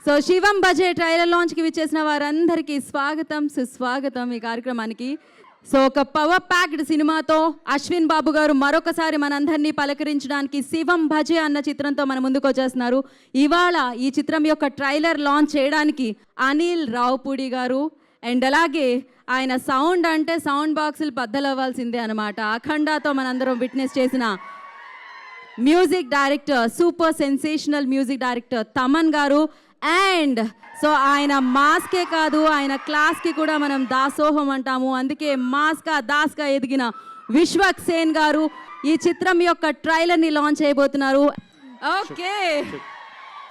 So శివం Bhaje trailer లాంచ్కి విచ్చేసిన వారందరికీ స్వాగతం సుస్వాగతం ఈ కార్యక్రమానికి. సో ఒక పవర్ ప్యాక్డ్ సినిమాతో అశ్విన్ బాబు గారు మరొకసారి మనందరినీ పలకరించడానికి శివం భజే అన్న చిత్రంతో మన ముందుకు వచ్చేస్తున్నారు. ఇవాళ ఈ చిత్రం యొక్క ట్రైలర్ లాంచ్ చేయడానికి అనిల్ రావుపూడి గారు అండ్ అలాగే ఆయన సౌండ్ అంటే సౌండ్ బాక్సులు బద్దలవ్వాల్సిందే అనమాట. అఖండాతో మనందరం విట్నెస్ చేసిన music director, super sensational music director Thaman గారు. అండ్ సో ఆయన మాస్కే కాదు, ఆయన క్లాస్కి కూడా మనం దాసోహం అంటాము. అందుకే మాస్గా దాస్గా ఎదిగిన విశ్వక్ సేన్ గారు ఈ చిత్రం యొక్క ట్రైలర్ని లాంచ్ చేయబోతున్నారు. Okay,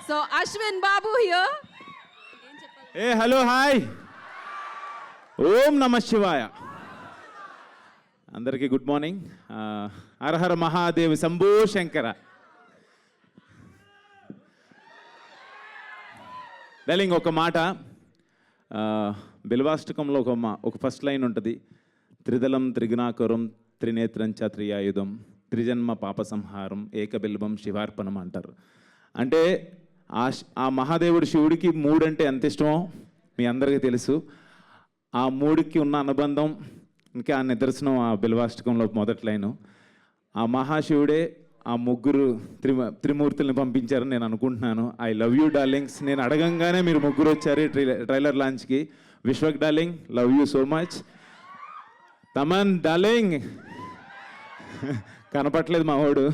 so Ashwin Babu here. ఏ హలో హాయ్, ఓం నమ శివాయ. అందరికీ గుడ్ మార్నింగ్. హరహర మహాదేవ్ శంభో శంకర. డార్లింగ్, ఒక మాట, బిల్వాష్టకంలో ఒక ఫస్ట్ లైన్ ఉంటుంది. త్రిదళం త్రిగుణాకరం త్రినేత్రం చ త్రియాయుధం త్రిజన్మ పాప సంహారం ఏకబిల్వం శివార్పణం అంటారు. అంటే ఆ మహాదేవుడు శివుడికి మూడంటే ఎంత ఇష్టమో మీ అందరికీ తెలుసు. ఆ మూడికి ఉన్న అనుబంధం ఇంకా నిదర్శనం ఆ బిల్వాష్టకంలో మొదటి లైను. ఆ మహాశివుడే ఆ ముగ్గురు త్రిమూర్తుల్ని పంపించారని నేను అనుకుంటున్నాను. I love you darlings. నేను అడగంగానే మీరు ముగ్గురు వచ్చారు ట్రైలర్ లాంచ్కి. Vishwak darling, love you so much. Thaman darling, కనపట్లేదు మా వాడు.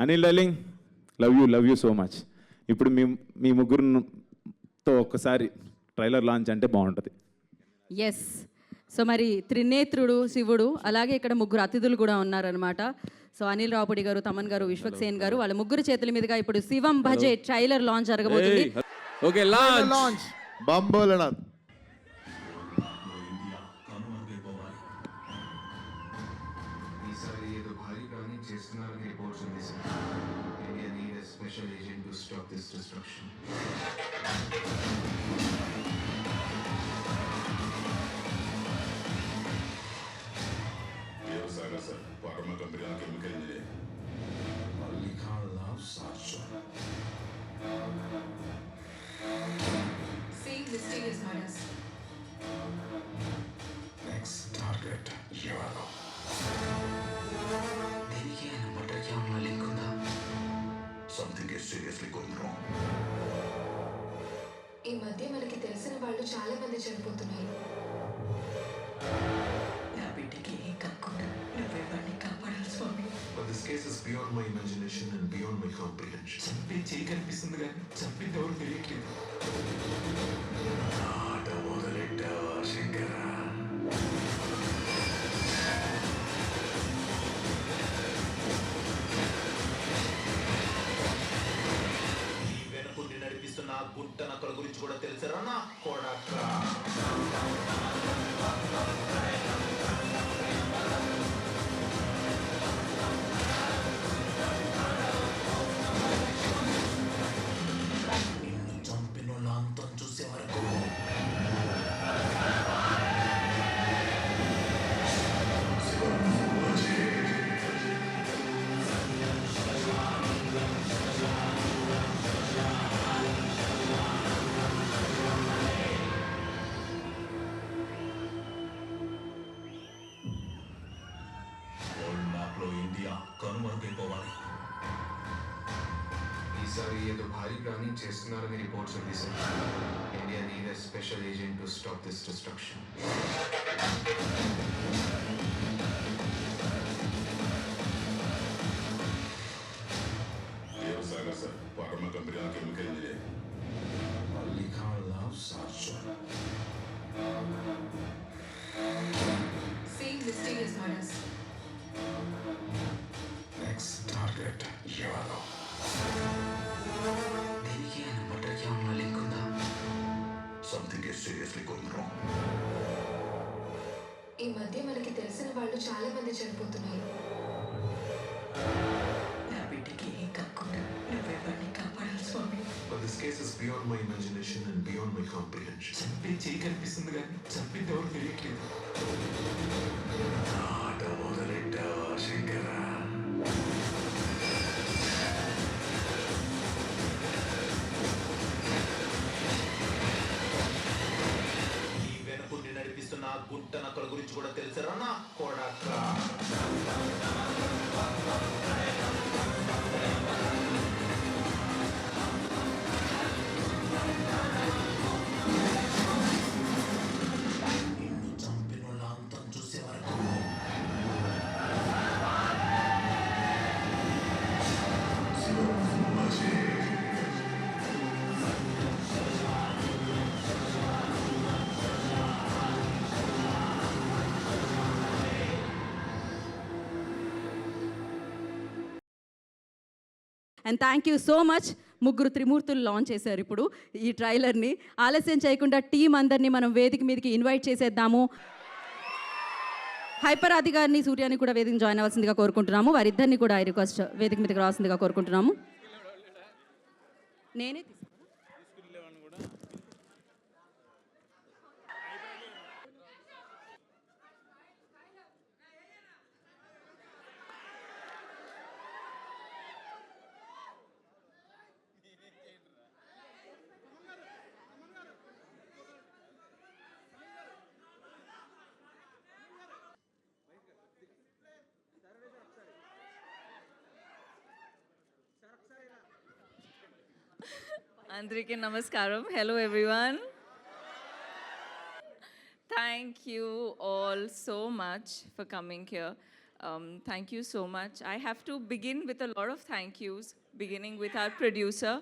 Anil darling, love you so much. ఇప్పుడు మీ ముగ్గురుతో ఒక్కసారి ట్రైలర్ లాంచ్ అంటే బాగుంటుంది. ఎస్, సో మరి త్రినేత్రుడు శివుడు, అలాగే ఇక్కడ ముగ్గురు అతిథులు కూడా ఉన్నారనమాట. సో అనిల్ రావుపూడి గారు, తమన్ గారు, విశ్వక్ సేన్ గారు, వాళ్ళ ముగ్గురు చేతుల మీదుగా ఇప్పుడు శివం భజే ట్రైలర్ లాంచ్ జరగబోతుంది. ఓకే, లాంచ్ బంబోలనాథ్. ఈసారి ఏదో భారీ ప్లానింగ్ చేస్తున్నారని రిపోర్ట్స్ ఉంది sir. India need a special agent to stop this destruction. Parma cambriano chemical engineer. Malika loves Sarcho. Same mysterious murders. Next target, Yaro. దీనికి ఆయన మర్డర్కి ఏమన్నా లింక్ ఉందా? Something is seriously going wrong. ఈ మధ్య మనకి తెలిసిన వాళ్ళు చాలా మంది చనిపోతున్నారు. నా బిడ్డకి ఏం కాకుండా నువ్వే వాడిని కాపాడాలి స్వామి. But this case is beyond my imagination and beyond my comprehension. చంపే చేయి కనిపిస్తుంది కానీ చంపింది ఎవరు తెలియట్లేదు. ఆట మొదలెట్టావా శంకర? ఈ వెనకుండి నడిపిస్తున్న గుంట నక్కల గురించి కూడా తెలుసరా నా కొడక? ఇండియా కనుమరుగైపోవాలి. ఈసారి ఏదో భారీ ప్లానింగ్ చేస్తున్నారని రిపోర్ట్స్ ఉంది sir. India need a special agent to stop this destruction. Devasagar sir, Parma company chemical engineer. Malika loves Sarcho. Same mysterious murders. Next target, Yaro. దీనికి ఆయన మర్డర్కి ఏమన్నా లింక్ ఉందా? Something is seriously going wrong. ఈ మధ్య మనకి తెలిసిన వాళ్ళు చాలా మంది చనిపోతున్నారు. నా బిడ్డకి ఏం కాకుండా నువ్వే వాడిని కాపాడాలి స్వామి. But this case is beyond my imagination and beyond my comprehension. చంపే చేయి కనిపిస్తుంది కానీ చంపింది ఎవరు తెలియట్లేదు. ఆట మొదలెట్టావా శంకర? గుంట నక్కల గురించి కూడా తెలుసరా నా కొడక. నిన్ను చంపిన వాళ్ళ అంతం చూసే వరకు and thank you so much. ముగ్గురు త్రిమూర్తులు లాంచ్ చేశారు ఇప్పుడు ఈ ట్రైలర్ని. ఆలస్యం చేయకుండా టీం అందరినీ మనం వేదిక మీదకి ఇన్వైట్ చేసేద్దాము. హైపర్ ఆది గారిని, సూర్యాని కూడా వేదిక జాయిన్ అవ్వాల్సిందిగా కోరుకుంటున్నాము. వారిద్దరిని కూడా ఐ రిక్వెస్ట్ వేదిక మీదకి రావాల్సిందిగా కోరుకుంటున్నాము. నేనే Andrike Namaskaram. Hello everyone. Thank you all so much for coming here. Thank you so much. I have to begin with a lot of thank yous, beginning with our producer,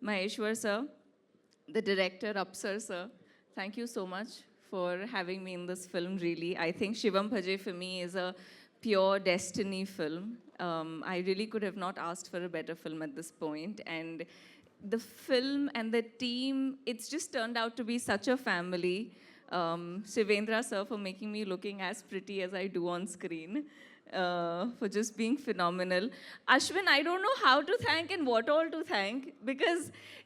Maheshwar sir, the director, Apsar sir. Thank you so much for having me in this film, really. I think Shivam Bhaje for me is a pure destiny film. I really could have not asked for a better film at this point. And the film and the team, it's just turned out to be such a family. Shivendra sir for making me looking as pretty as I do on screen, for just being phenomenal. Ashwin, I don't know how to thank and what all to thank, because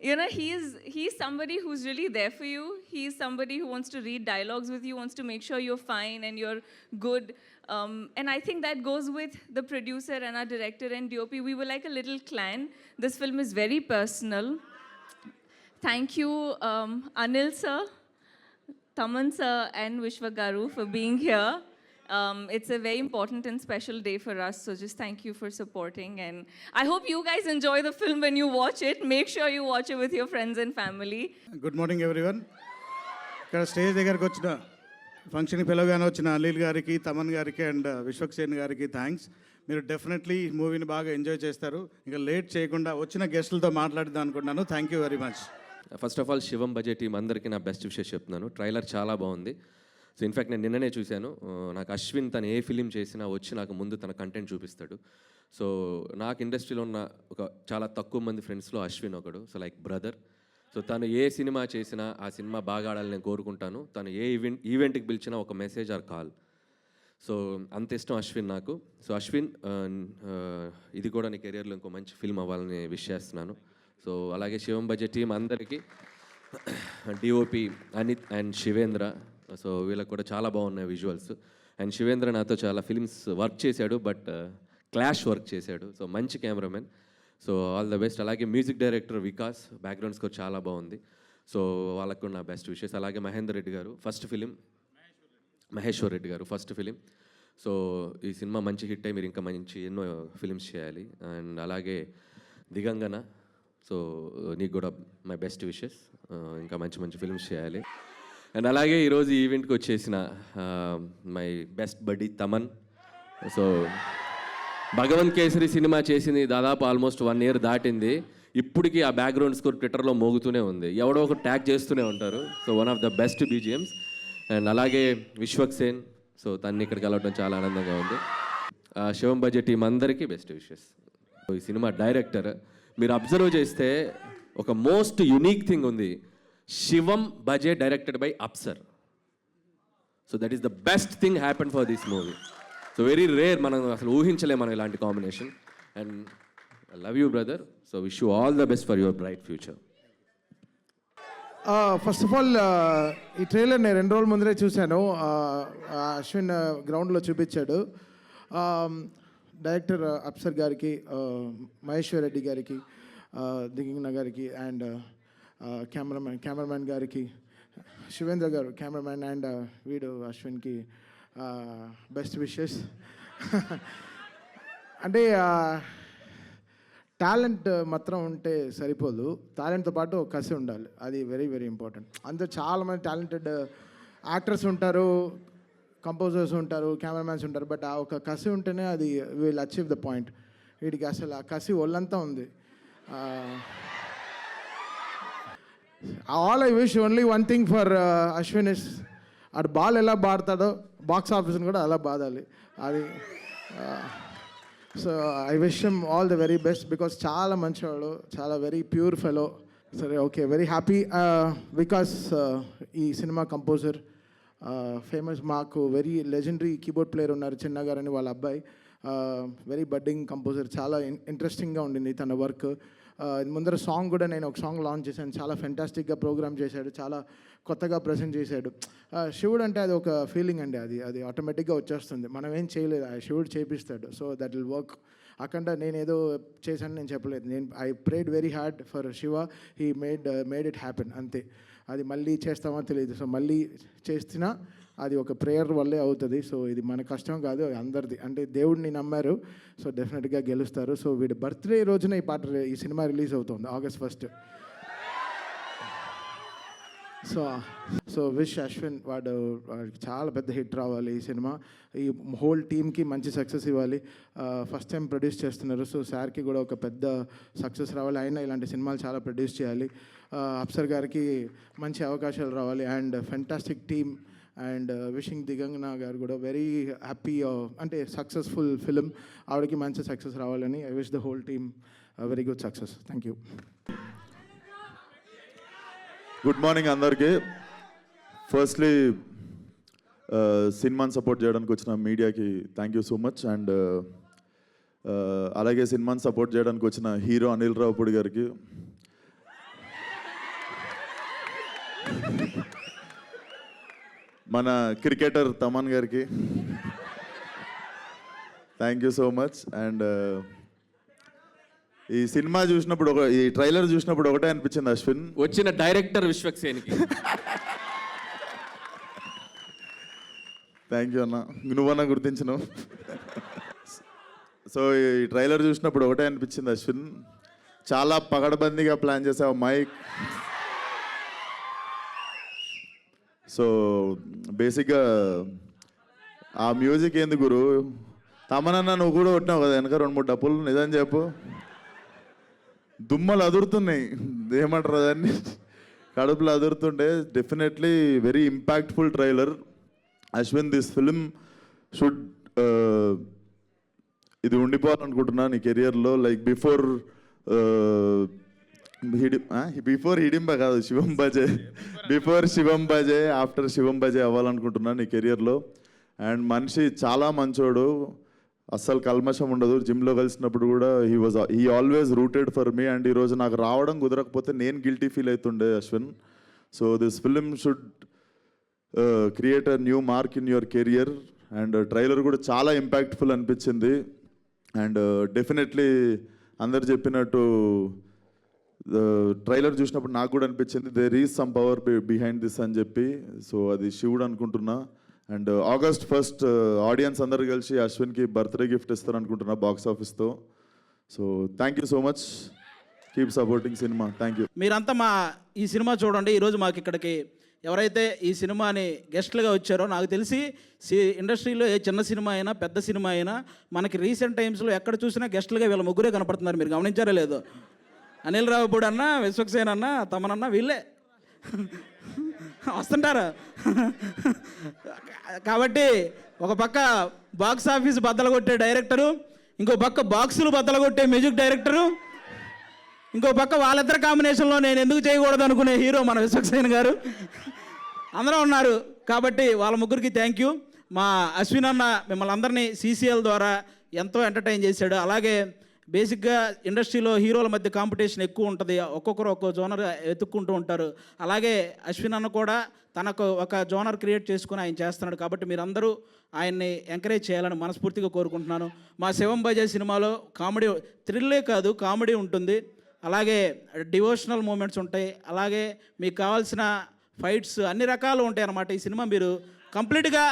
you know he's somebody who's really there for you. He's somebody who wants to read dialogues with you, wants to make sure you're fine and you're good. And I think that goes with the producer and our director and DOP. We were like a little clan. This film is very personal. Thank you, Anil sir, Taman sir and Vishwa Garu for being here. It's a very important and special day for us, so just thank you for supporting. And I hope you guys enjoy the film when you watch it. Make sure you watch it with your friends and family. Good morning everyone. ఇక్కడ stage దగ్గరకు వచ్చిన ఫంక్షన్కి పిలవగానే వచ్చిన అనిల్ గారికి, తమన్ గారికి and Vishwaksen గారికి thanks. మీరు డెఫినెట్లీ ఈ మూవీని బాగా ఎంజాయ్ చేస్తారు. ఇంకా లేట్ చేయకుండా వచ్చిన గెస్టులతో మాట్లాడిద్దాం అనుకుంటున్నాను. Thank you very much. First of all Shivam Bhaje team అందరికీ నా బెస్ట్ విషెస్ చెప్తున్నాను. ట్రైలర్ చాలా బాగుంది. సో ఇన్ఫ్యాక్ట్ నేను నిన్ననే చూశాను. నాకు అశ్విన్ తను ఏ ఫిలిం చేసినా వచ్చి నాకు ముందు తన కంటెంట్ చూపిస్తాడు. సో నాకు ఇండస్ట్రీలో ఉన్న ఒక చాలా తక్కువ మంది ఫ్రెండ్స్లో అశ్విన్ ఒకడు. So like brother. సో తను ఏ సినిమా చేసినా ఆ సినిమా బాగా ఆడాలని నేను కోరుకుంటాను. తను ఏ ఈవెంట్కి పిలిచినా ఒక మెసేజ్ ఆర్ కాల్. సో అంత ఇష్టం అశ్విన్ నాకు. సో అశ్విన్, ఇది కూడా నీ కెరియర్లో ఇంకో మంచి ఫిల్మ్ అవ్వాలని విష్ చేస్తున్నాను. సో అలాగే శివం బజే టీం అందరికీ, DOP Anith and Shivendra, so వీళ్ళకి కూడా చాలా బాగున్నాయి విజువల్స్. అండ్ శివేంద్ర నాతో చాలా ఫిల్మ్స్ వర్క్ చేశాడు, బట్ క్లాష్ వర్క్ చేశాడు. సో మంచి cameraman. So all the best. అలాగే music director Vikas, background score చాలా బాగుంది. సో వాళ్ళకు కూడా నా బెస్ట్ విషెస్. అలాగే మహేందర్ రెడ్డి గారు ఫస్ట్ ఫిలిం, మహేశ్వర్ రెడ్డి గారు ఫస్ట్ ఫిలిం. సో ఈ సినిమా మంచి హిట్ అయ్యి మీరు ఇంకా మంచి ఎన్నో ఫిలిమ్స్ చేయాలి. అండ్ అలాగే దిగంగన, సో నీకు కూడా మై బెస్ట్ విషెస్, ఇంకా మంచి మంచి ఫిల్మ్స్ చేయాలి. అండ్ అలాగే ఈరోజు ఈ ఈవెంట్కి వచ్చేసిన మై బెస్ట్ బడ్డీ తమన్. సో భగవంత్ కేసరి సినిమా చేసింది దాదాపు ఆల్మోస్ట్ 1 year దాటింది. ఇప్పటికీ ఆ బ్యాక్గ్రౌండ్ స్కోర్ ట్విట్టర్లో మోగుతూనే ఉంది. ఎవడో ఒక ట్యాగ్ చేస్తూనే ఉంటారు. So one of the best BGMs. And అలాగే విశ్వక్సేన్, సో తన్ని ఇక్కడికి వెళ్ళడం చాలా ఆనందంగా ఉంది. శివం బజే టీం అందరికీ బెస్ట్ విషెస్. ఈ సినిమా డైరెక్టర్ మీరు అబ్జర్వ్ చేస్తే ఒక మోస్ట్ యునీక్ థింగ్ ఉంది. శివం బజే డైరెక్టెడ్ బై అప్సర్. So that is the best thing happen for this movie. So very rare, మనం అసలు ఊహించలేము మనం ఇలాంటి combination. And I love you brother. So wish you all the best for your bright future. First of all ఈ trailer నేను 2 రోజుల ముందరే చూశాను. అశ్విన్ గ్రౌండ్లో చూపించాడు. డైరెక్టర్ అప్సర్ గారికి, మహేశ్వర్ రెడ్డి గారికి, దిగంగన గారికి, అండ్ కెమెరామ్యాన్ గారికి, శివేంద్ర గారు కెమెరామ్యాన్ అండ్ వీడు అశ్విన్కి బెస్ట్ విషెస్. అంటే టాలెంట్ మాత్రం ఉంటే సరిపోదు, టాలెంట్తో పాటు ఒక కసి ఉండాలి, అది వెరీ వెరీ ఇంపార్టెంట్. అంతే చాలామంది టాలెంటెడ్ యాక్టర్స్ ఉంటారు, కంపోజర్స్ ఉంటారు, కెమెరామ్యాన్స్ ఉంటారు, బట్ ఆ ఒక కసి ఉంటేనే అది విల్ అచీవ్ ద పాయింట్. వీడికి అసలు ఆ కసి ఒళ్ళంతా ఉంది. All I wish only one thing for Ashwin is అటు బాల్ ఎలా బాడతాడో బాక్స్ ఆఫీస్ని కూడా అలా బాదాలి అది. So I wish him all the very best because చాలా మంచివాడు, చాలా వెరీ ప్యూర్ ఫెలో. సరే ఓకే, వెరీ హ్యాపీ బికాస్ ఈ సినిమా కంపోజర్ ఫేమస్, మాకు వెరీ లెజెండరీ కీబోర్డ్ ప్లేయర్ ఉన్నారు చిన్న గారని, వాళ్ళ అబ్బాయి వెరీ బడ్డింగ్ కంపోజర్. చాలా ఇంట్రెస్టింగ్గా ఉండింది తన వర్క్. ముందర సాంగ్ కూడా నేను ఒక సాంగ్ లాంచ్ చేశాను, చాలా ఫెంటాస్టిక్గా ప్రోగ్రామ్ చేశాడు, చాలా కొత్తగా ప్రజెంట్ చేశాడు. శివుడు అంటే అది ఒక ఫీలింగ్ అండి, అది ఆటోమేటిక్గా వచ్చేస్తుంది, మనం ఏం చేయలేదు, ఆ శివుడు చేపిస్తాడు. So that will work. అక్కడ నేను ఏదో చేశాను నేను చెప్పలేదు, నేను I prayed very hard for Shiva, he made it happen అంతే. అది మళ్ళీ చేస్తామో తెలియదు, సో మళ్ళీ చేస్తున్నా అది ఒక ప్రేయర్ వల్లే అవుతుంది. సో ఇది మన కష్టం కాదు, అందరిది. అంటే దేవుడిని నమ్మారు, సో డెఫినెట్గా గెలుస్తారు. సో వీడి బర్త్డే రోజున ఈ సినిమా రిలీజ్ అవుతుంది August 1. సో విష్ అశ్విన్, వాడికి చాలా పెద్ద హిట్ రావాలి ఈ సినిమా, ఈ హోల్ టీమ్కి మంచి సక్సెస్ ఇవ్వాలి. ఫస్ట్ టైం ప్రొడ్యూస్ చేస్తున్నారు, సో సార్కి కూడా ఒక పెద్ద సక్సెస్ రావాలి. అయినా ఇలాంటి సినిమాలు చాలా ప్రొడ్యూస్ చేయాలి. అప్సర్ గారికి మంచి అవకాశాలు రావాలి and fantastic team. And wishing Digangana గారు కూడా వెరీ హ్యాపీ, అంటే సక్సెస్ఫుల్ ఫిలిం, ఆవిడకి మంచి సక్సెస్ రావాలని I wish the whole team very good success. Thank you. Good morning అందరికీ. ఫస్ట్లీ సినిమాని సపోర్ట్ చేయడానికి వచ్చిన మీడియాకి thank you so much. And అలాగే సినిమాని సపోర్ట్ చేయడానికి వచ్చిన హీరో అనిల్ రావుపూడి గారికి, మన క్రికెటర్ తమన్ గారికి thank you so much. And ఈ సినిమా చూసినప్పుడు ఈ ట్రైలర్ చూసినప్పుడు ఒకటే అనిపించింది అశ్విన్, వచ్చిన డైరెక్టర్ విశ్వక్సేన్కి థ్యాంక్ యూ అన్న, నువ్వన్నా గుర్తించినావు. సో ఈ ట్రైలర్ చూసినప్పుడు ఒకటే అనిపించింది అశ్విన్, చాలా పగడబందీగా ప్లాన్ చేసావు మైక్. సో బేసిక్గా ఆ మ్యూజిక్ ఏంది గురు, తమనన్నా నువ్వు కూడా కొట్టినావు కదా వెనక 2-3 డప్పులు, నిజం చెప్పు, దుమ్మలు అదురుతున్నాయి, ఏమంటారు దాన్ని, కడుపులు అదురుతుండే. Definitely very impactful trailer. Ashwin, this film should ఇది ఉండిపోవాలనుకుంటున్నా నీ కెరియర్లో, లైక్ బిఫోర్ హిడింబ కాదు, శివం బజే, బిఫోర్ శివం బజే, ఆఫ్టర్ శివం బజే అవ్వాలనుకుంటున్నా నీ కెరియర్లో. అండ్ మనిషి చాలా మంచోడు, అస్సలు కల్మషం ఉండదు. జిమ్లో కలిసినప్పుడు కూడా he always rooted for me. And ఈరోజు నాకు రావడం కుదరకపోతే నేను గిల్టీ ఫీల్ అవుతుండే Ashwin. So this film should create a new mark in your career. And trailer కూడా చాలా ఇంపాక్ట్ఫుల్ అనిపించింది. అండ్ డెఫినెట్లీ అందరు చెప్పినట్టు ట్రైలర్ చూసినప్పుడు నాకు కూడా అనిపించింది there is some power behind this అని చెప్పి. సో అది శివుడు అనుకుంటున్నా. అండ్ August 1 ఆడియన్స్ అందరు కలిసి అశ్విన్కి బర్త్డే గిఫ్ట్ ఇస్తారు అనుకుంటున్నా బాక్స్ ఆఫీస్తో. So thank you so much, keep supporting cinema. Thank you. మీరంతా మా ఈ సినిమా చూడండి. ఈరోజు మాకు ఇక్కడికి ఎవరైతే ఈ సినిమాని గెస్ట్లుగా వచ్చారో, నాకు తెలిసి ఇండస్ట్రీలో ఏ చిన్న సినిమా అయినా పెద్ద సినిమా అయినా మనకి రీసెంట్ టైమ్స్లో ఎక్కడ చూసినా గెస్ట్లుగా వీళ్ళ ముగ్గురే కనపడుతున్నారు. మీరు గమనించారో లేదో, అనిల్ రావుపూడి అన్న, విశ్వక్సేన్ అన్న, తమనన్న, వీళ్ళే వస్తుంటారు. కాబట్టి ఒక పక్క బాక్స్ ఆఫీస్ బద్దలగొట్టే డైరెక్టరు, ఇంకో పక్క బాక్సులు బద్దలగొట్టే మ్యూజిక్ డైరెక్టరు, ఇంకో పక్క వాళ్ళిద్దరు కాంబినేషన్లో నేను ఎందుకు చేయకూడదు అనుకునే హీరో మన విశ్వక్సేన్ గారు, అందరూ ఉన్నారు. కాబట్టి వాళ్ళ ముగ్గురికి థ్యాంక్ యూ. మా అశ్విన్ అన్న మిమ్మల్ని అందరినీ CCL ద్వారా ఎంతో ఎంటర్టైన్ చేశాడు. అలాగే బేసిక్గా ఇండస్ట్రీలో హీరోల మధ్య కాంపిటీషన్ ఎక్కువ ఉంటుంది, ఒక్కొక్కరు ఒక్కో జోనర్ వెతుక్కుంటూ ఉంటారు. అలాగే అశ్విన్ అన్న కూడా తనకు ఒక జోనర్ క్రియేట్ చేసుకుని ఆయన చేస్తున్నాడు. కాబట్టి మీరందరూ ఆయన్ని ఎంకరేజ్ చేయాలని మనస్ఫూర్తిగా కోరుకుంటున్నాను. మా శివం బజే సినిమాలో కామెడీ, థ్రిల్లే కాదు కామెడీ ఉంటుంది, అలాగే డివోషనల్ మూమెంట్స్ ఉంటాయి, అలాగే మీకు కావాల్సిన ఫైట్స్ అన్ని రకాలు ఉంటాయి అన్నమాట. ఈ సినిమా మీరు కంప్లీట్గా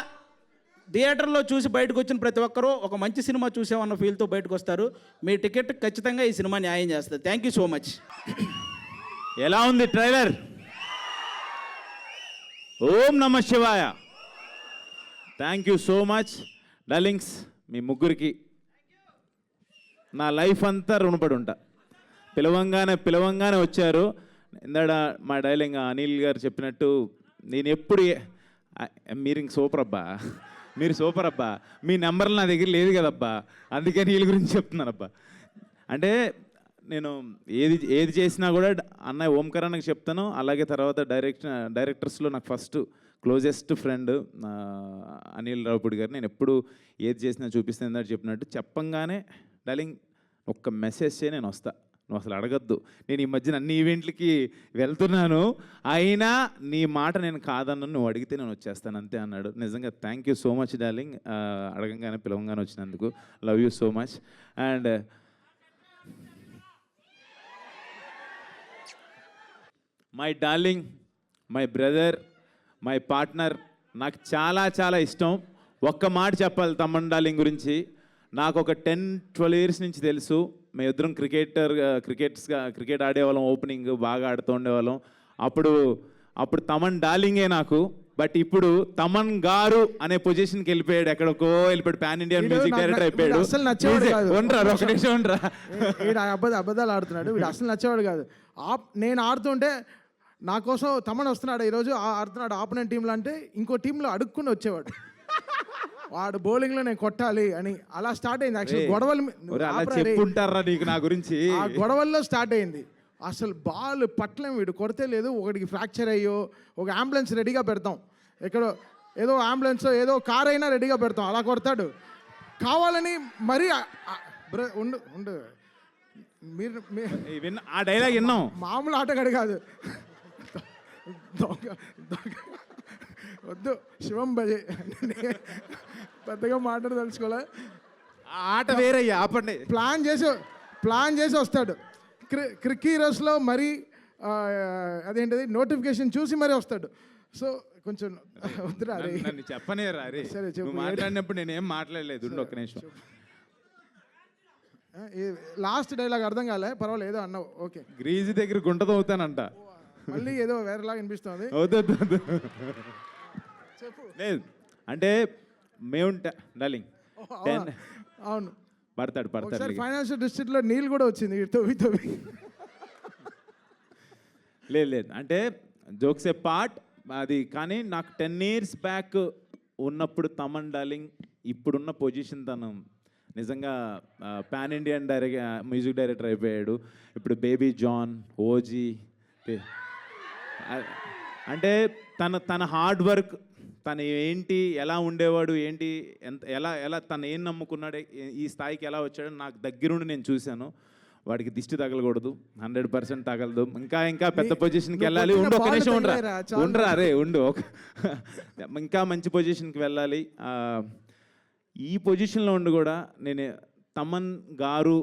థియేటర్లో చూసి బయటకు వచ్చిన ప్రతి ఒక్కరూ ఒక మంచి సినిమా చూసామన్న ఫీల్తో బయటకు వస్తారు. మీ టికెట్ ఖచ్చితంగా ఈ సినిమా న్యాయం చేస్తుంది. Thank you so much. ఎలా ఉంది ట్రైలర్? ఓం నమ శివాయ. Thank you so much darlings. మీ ముగ్గురికి నా లైఫ్ అంతా రుణపడి ఉంటా. పిలవంగానే వచ్చారు. ఇందాడ మా డైలింగ్ అనిల్ గారు చెప్పినట్టు నేను ఎప్పుడు మీరు ఇంక సూపర్ అబ్బా, మీరు సూపర్ అబ్బా, మీ నెంబర్లు నా దగ్గర లేదు కదబ్బా, అందుకని వీళ్ళ గురించి చెప్తున్నానబ్బా. అంటే నేను ఏది చేసినా కూడా అన్నయ్య ఓంకారానికి చెప్తాను. అలాగే తర్వాత డైరెక్టర్స్లో నాకు first closest friend Anil Ravipudi గారు. నేను ఎప్పుడు ఏది చేసినా చూపిస్తాను ఇందాక చెప్పినట్టు. చెప్పంగానే డార్లింగ్ ఒక్క మెసేజ్ చేయి, నేను వస్తా, నువ్వు అసలు అడగద్దు. నేను ఈ మధ్యన అన్ని ఈవెంట్లకి వెళ్తున్నాను, అయినా నీ మాట నేను కాదన్నాను, నువ్వు అడిగితే నేను వచ్చేస్తాను అంతే అన్నాడు. నిజంగా thank you so much darling, అడగంగానే పిలవంగానే వచ్చినందుకు. Love you so much. And my darling, my brother, my partner, నాకు చాలా చాలా ఇష్టం. ఒక్క మాట చెప్పాలి తమ్మన్ డార్లింగ్ గురించి. నాకు ఒక 10-12 ఇయర్స్ నుంచి తెలుసు. మేమిద్దరం క్రికెట్ ఆడేవాళ్ళం, ఓపెనింగ్ బాగా ఆడుతూ ఉండేవాళ్ళం. అప్పుడు తమన్ డార్లింగే నాకు. బట్ ఇప్పుడు తమన్ గారు అనే పొజిషన్కి వెళ్ళిపోయాడు, ఎక్కడికో వెళ్ళిపోయాడు, పాన్ ఇండియా మ్యూజిక్ డైరెక్టర్ అయిపోయాడు. ఒక నిమిషం ఉండరా, అబద్ధాలు ఆడుతున్నాడు వీడు, అసలు నచ్చేవాడు కాదు. నేను ఆడుతుంటే నా కోసం తమన్ వస్తున్నాడు, ఈరోజు ఆడుతున్నాడు ఆపోనెంట్ టీంలో అంటే ఇంకో టీంలో అడుక్కుని వచ్చేవాడు. వాడు బౌలింగ్లో నేను కొట్టాలి అని అలా స్టార్ట్ అయింది. యాక్చువల్ గొడవలు చెప్పుంటారా నీకు నా గురించి? ఆ గొడవల్లో స్టార్ట్ అయింది. అసలు బాల్ పట్లం వీడు కొడితే లేదు, ఒకటికి ఫ్రాక్చర్ అయ్యో ఒక అంబులెన్స్ రెడీగా పెడతాం, ఎక్కడో ఏదో అంబులెన్స్ ఏదో కార్ అయినా రెడీగా పెడతాం, అలా కొడతాడు కావాలని. మరీ ఉండు మీరు ఆ డైలాగ్ విన్నాం. మామూలు ఆటగాడు కాదు, వద్దు శివం భజే పెద్దగా మాట్లాడదలుచుకోలే. ఆట వేరయ్యా, ఆపండి. ప్లాన్ చేసి వస్తాడు. క్రిక్ హీరోస్లో మరీ అదేంటిది నోటిఫికేషన్ చూసి మరీ వస్తాడు. సో కొంచెం వద్దురా రే, నన్ను చెప్పనేరా రే. సరే చెప్పు. మాట్లాడినప్పుడు నేనేం మాట్లాడలేదు, ఒక్క నిమిషం. లాస్ట్ డైలాగ్ అర్థం కాలే, పర్వాలేదు ఏదో అన్నావు, ఓకే. గ్రీజు దగ్గర గుంటతో అవుతానంట, మళ్ళీ ఏదో వేరేలాగా అనిపిస్తుంది. లేదు అంటే మేము డార్లింగ్ అవును పడతాడు ఫైనాన్షియల్ డిస్ట్రిక్ట్లో నీళ్ళు కూడా వచ్చింది తవ్వి. లేదు అంటే జోక్స్ ఏ పార్ట్ అది. కానీ నాకు 10 years బ్యాక్ ఉన్నప్పుడు తమన్ డార్లింగ్ ఇప్పుడున్న పొజిషన్ తను నిజంగా పాన్ ఇండియన్ మ్యూజిక్ డైరెక్టర్ అయిపోయాడు. ఇప్పుడు బేబీ జాన్, ఓజీ, అంటే తన హార్డ్ వర్క్, తను ఏంటి, ఎలా ఉండేవాడు, ఏంటి, ఎలా తను ఏం నమ్ముకున్నాడు, ఈ స్థాయికి ఎలా వచ్చాడో నాకు దగ్గరుండి నేను చూశాను. వాడికి దిష్టి తగలకూడదు, 100% తగలదు. ఇంకా పెద్ద పొజిషన్కి వెళ్ళాలి. ఒక నిమిషం ఉండరా రే, ఉండు. ఇంకా మంచి పొజిషన్కి వెళ్ళాలి. ఈ పొజిషన్లో ఉండి కూడా నేను తమన్ గారు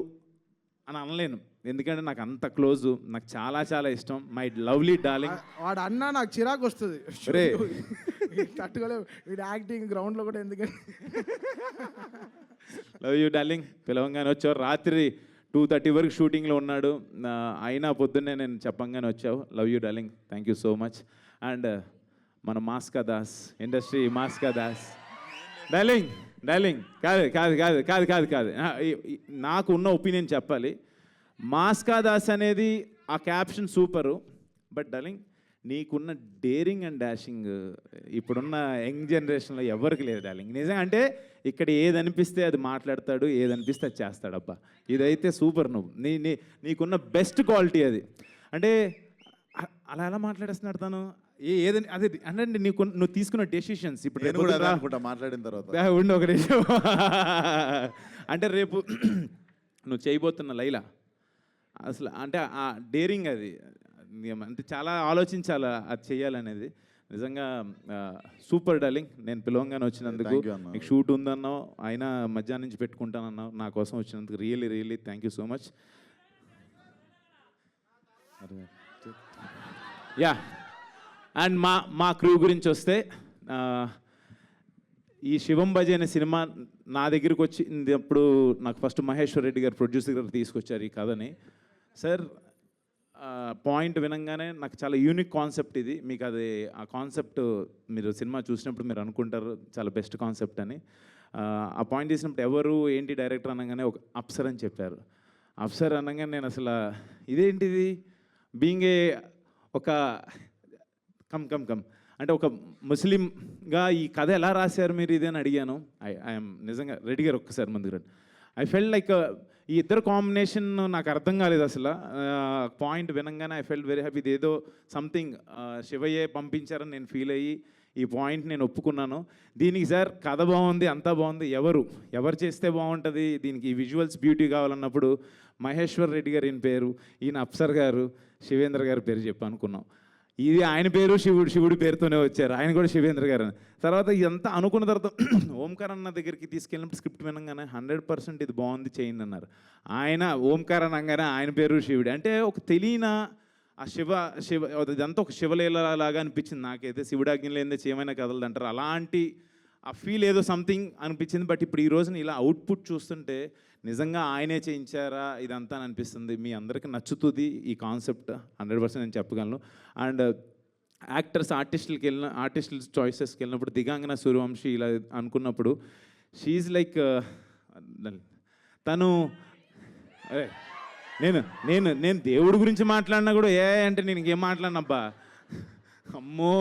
అని అనలేను, ఎందుకంటే నాకు అంత క్లోజు, నాకు చాలా చాలా ఇష్టం. My lovely darling. వాడు అన్నా నాకు చిరాకు వస్తుంది రే, తట్టుకోలేవు వీడు యాక్టింగ్ గ్రౌండ్లో కూడా. ఎందుకంటే లవ్ యూ డార్లింగ్. పిలవంగానే వచ్చావు, రాత్రి 2:30 వరకు షూటింగ్లో ఉన్నాడు, అయినా పొద్దున్నే నేను చెప్పంగానే వచ్చావు. Love you darling, thank you so much. And మన మాస్కా దాస్, ఇండస్ట్రీ మాస్కా దాస్. డార్లింగ్ కాదు, నాకు ఉన్న ఒపీనియన్ చెప్పాలి. మాస్కా దాస్ అనేది ఆ క్యాప్షన్ సూపరు, బట్ డార్లింగ్ నీకున్న డేరింగ్ అండ్ డాషింగ్ ఇప్పుడున్న యంగ్ జనరేషన్లో ఎవరికి లేదు డార్లింగ్. నిజంగా అంటే ఇక్కడ ఏది అనిపిస్తే అది మాట్లాడతాడు, ఏది అనిపిస్తే అది చేస్తాడబ్బా. ఇదైతే సూపర్. నీకున్న బెస్ట్ క్వాలిటీ అది. అంటే అలా ఎలా మాట్లాడేస్తున్నాడు తను, ఏదని అదే అంటే నువ్వు తీసుకున్న డెసిషన్స్. ఇప్పుడు మాట్లాడిన తర్వాత ఉండి ఒక నిమిషం. అంటే రేపు నువ్వు చేయబోతున్న లైలా అసలు అంటే ఆ డేరింగ్ అది అంటే చాలా ఆలోచించాలి అది చేయాలనేది. నిజంగా సూపర్ డార్లింగ్. నేను పిలవంగానే వచ్చినందుకు, నీకు షూట్ ఉందన్నావు అయినా మధ్యాహ్నం నుంచి పెట్టుకుంటానన్నావు, నా కోసం వచ్చినందుకు really thank you so much. Yeah and మా క్రూ గురించి వస్తే ఈ శివం బజే అనే సినిమా నా దగ్గరికి వచ్చింది అప్పుడు నాకు ఫస్ట్ మహేశ్వర్ రెడ్డి గారు ప్రొడ్యూసర్ గారు తీసుకొచ్చారు ఈ కథని. సార్ పాయింట్ వినంగానే నాకు చాలా యూనిక్ కాన్సెప్ట్ ఇది, మీకు అది ఆ కాన్సెప్ట్ మీరు సినిమా చూసినప్పుడు మీరు అనుకుంటారు చాలా బెస్ట్ కాన్సెప్ట్ అని. ఆ పాయింట్ తీసినప్పుడు ఎవరు ఏంటి డైరెక్టర్ అనగానే ఒక అప్సర్ అని చెప్పారు. అప్సర్ అనగానే నేను అసలు ఇదేంటిది బీయింగ్ ఏ ఒక కమ్ అంటే ఒక ముస్లింగా ఈ కథ ఎలా రాశారు మీరు ఇది అని అడిగాను. ఐఎమ్ నిజంగా రెడ్డి గారు ఒక్కసారి ముందుకు రండి. ఐ ఫెల్ట్ లైక్ ఈ ఇద్దరు కాంబినేషన్ నాకు అర్థం కాలేదు అసలు. పాయింట్ వినంగానే ఐ ఫెల్ట్ వెరీ హ్యాపీ. ఇదేదో సంథింగ్ శివయ్యే పంపించారని నేను ఫీల్ అయ్యి ఈ పాయింట్ నేను ఒప్పుకున్నాను. దీనికి సార్ కథ బాగుంది, అంతా బాగుంది, ఎవరు చేస్తే బాగుంటుంది, దీనికి విజువల్స్ బ్యూటీ కావాలన్నప్పుడు మహేశ్వర్ రెడ్డి గారు ఈయన పేరు, ఈయన అప్సర్ గారు, శివేంద్ర గారి పేరు చెప్పి అనుకున్నాం. ఇది ఆయన పేరు శివుడి పేరుతోనే వచ్చారు, ఆయన కూడా శివేంద్ర గారు అని. తర్వాత ఇదంతా అనుకున్న తర్వాత ఓంకార్ అన్న దగ్గరికి తీసుకెళ్ళినప్పుడు స్క్రిప్ట్ వినగానే 100% ఇది బాగుంది చేయండి అన్నారు. ఆయన ఓంకార్ అనగానే ఆయన పేరు శివుడు అంటే ఒక తెలియన ఆ శివ ఇదంతా ఒక శివలీల లాగా అనిపించింది నాకైతే. శివుడాజ్ఞ లేదే చేయమైనా కదలదు అంటారు, అలాంటి ఆ ఫీల్ ఏదో సంథింగ్ అనిపించింది. బట్ ఇప్పుడు ఈ రోజున ఇలా అవుట్పుట్ చూస్తుంటే నిజంగా ఆయనే చేయించారా ఇదంతా అని అనిపిస్తుంది. మీ అందరికీ నచ్చుతుంది ఈ కాన్సెప్ట్ 100% నేను చెప్పగలను. అండ్ ఆర్టిస్టుల చాయిసెస్కి వెళ్ళినప్పుడు దిగాంగన సూర్యవంశీ ఇలా అనుకున్నప్పుడు షీఈ్ లైక్ తను నేను దేవుడి గురించి మాట్లాడినా కూడా అంటే నేను ఇంకేం మాట్లాడినబ్బా అమ్మో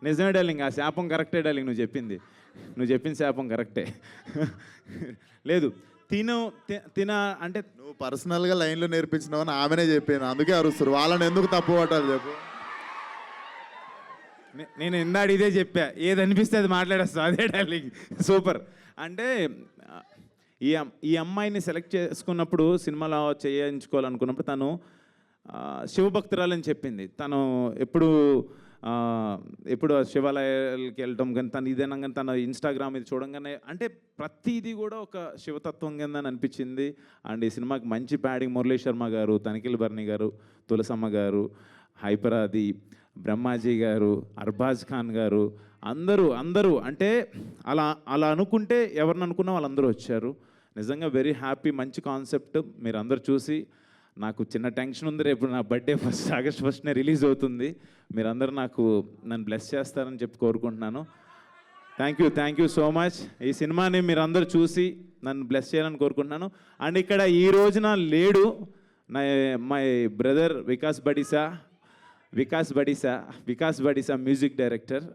నిజమే డార్లింగ్, ఆ శాపం కరెక్టే డార్లింగ్, నువ్వు చెప్పిన శాపం కరెక్టే. లేదు తిన అంటే నువ్వు పర్సనల్గా లైన్లో నేర్పించినావని ఆమెనే చెప్పాను, అందుకే అరుస్తారు. వాళ్ళని ఎందుకు తప్పు పట్టాలి చెప్పు. నేను ఇందాడు ఇదే చెప్పా, ఏది అనిపిస్తే అది మాట్లాడేస్తా, అదే డార్లింగ్ సూపర్. అంటే ఈ అమ్మాయిని సెలెక్ట్ చేసుకున్నప్పుడు సినిమాలో చేయించుకోవాలనుకున్నప్పుడు తను శివభక్తురాలని చెప్పింది. తను ఎప్పుడు శివాలయాలకి వెళ్ళటం కానీ తను ఇదేనా కానీ తన ఇన్స్టాగ్రామ్ ఇది చూడంగానే అంటే ప్రతిదీ కూడా ఒక శివతత్వం కింద అనిపించింది. అండ్ ఈ సినిమాకి మంచి ప్యాడింగ్ మురళీ శర్మ గారు, తనిఖీల్ బర్ని గారు, తులసమ్మ గారు, హైపరాది, బ్రహ్మాజీ గారు, అర్బాజ్ ఖాన్ గారు, అందరూ అంటే అలా అనుకుంటే ఎవరిని అనుకున్నా వాళ్ళందరూ వచ్చారు. నిజంగా వెరీ హ్యాపీ. మంచి కాన్సెప్ట్. మీరు అందరూ చూసి నాకు చిన్న టెన్షన్ ఉంది, రేపు నా బర్త్డే ఆగస్ట్ 1నే రిలీజ్ అవుతుంది. మీరందరూ నన్ను బ్లెస్ చేస్తారని చెప్పి కోరుకుంటున్నాను. Thank you so much. ఈ సినిమాని మీరందరూ చూసి నన్ను బ్లెస్ చేయాలని కోరుకుంటున్నాను. అండ్ ఇక్కడ ఈ రోజున లేడు my brother Vikas Badisa music director.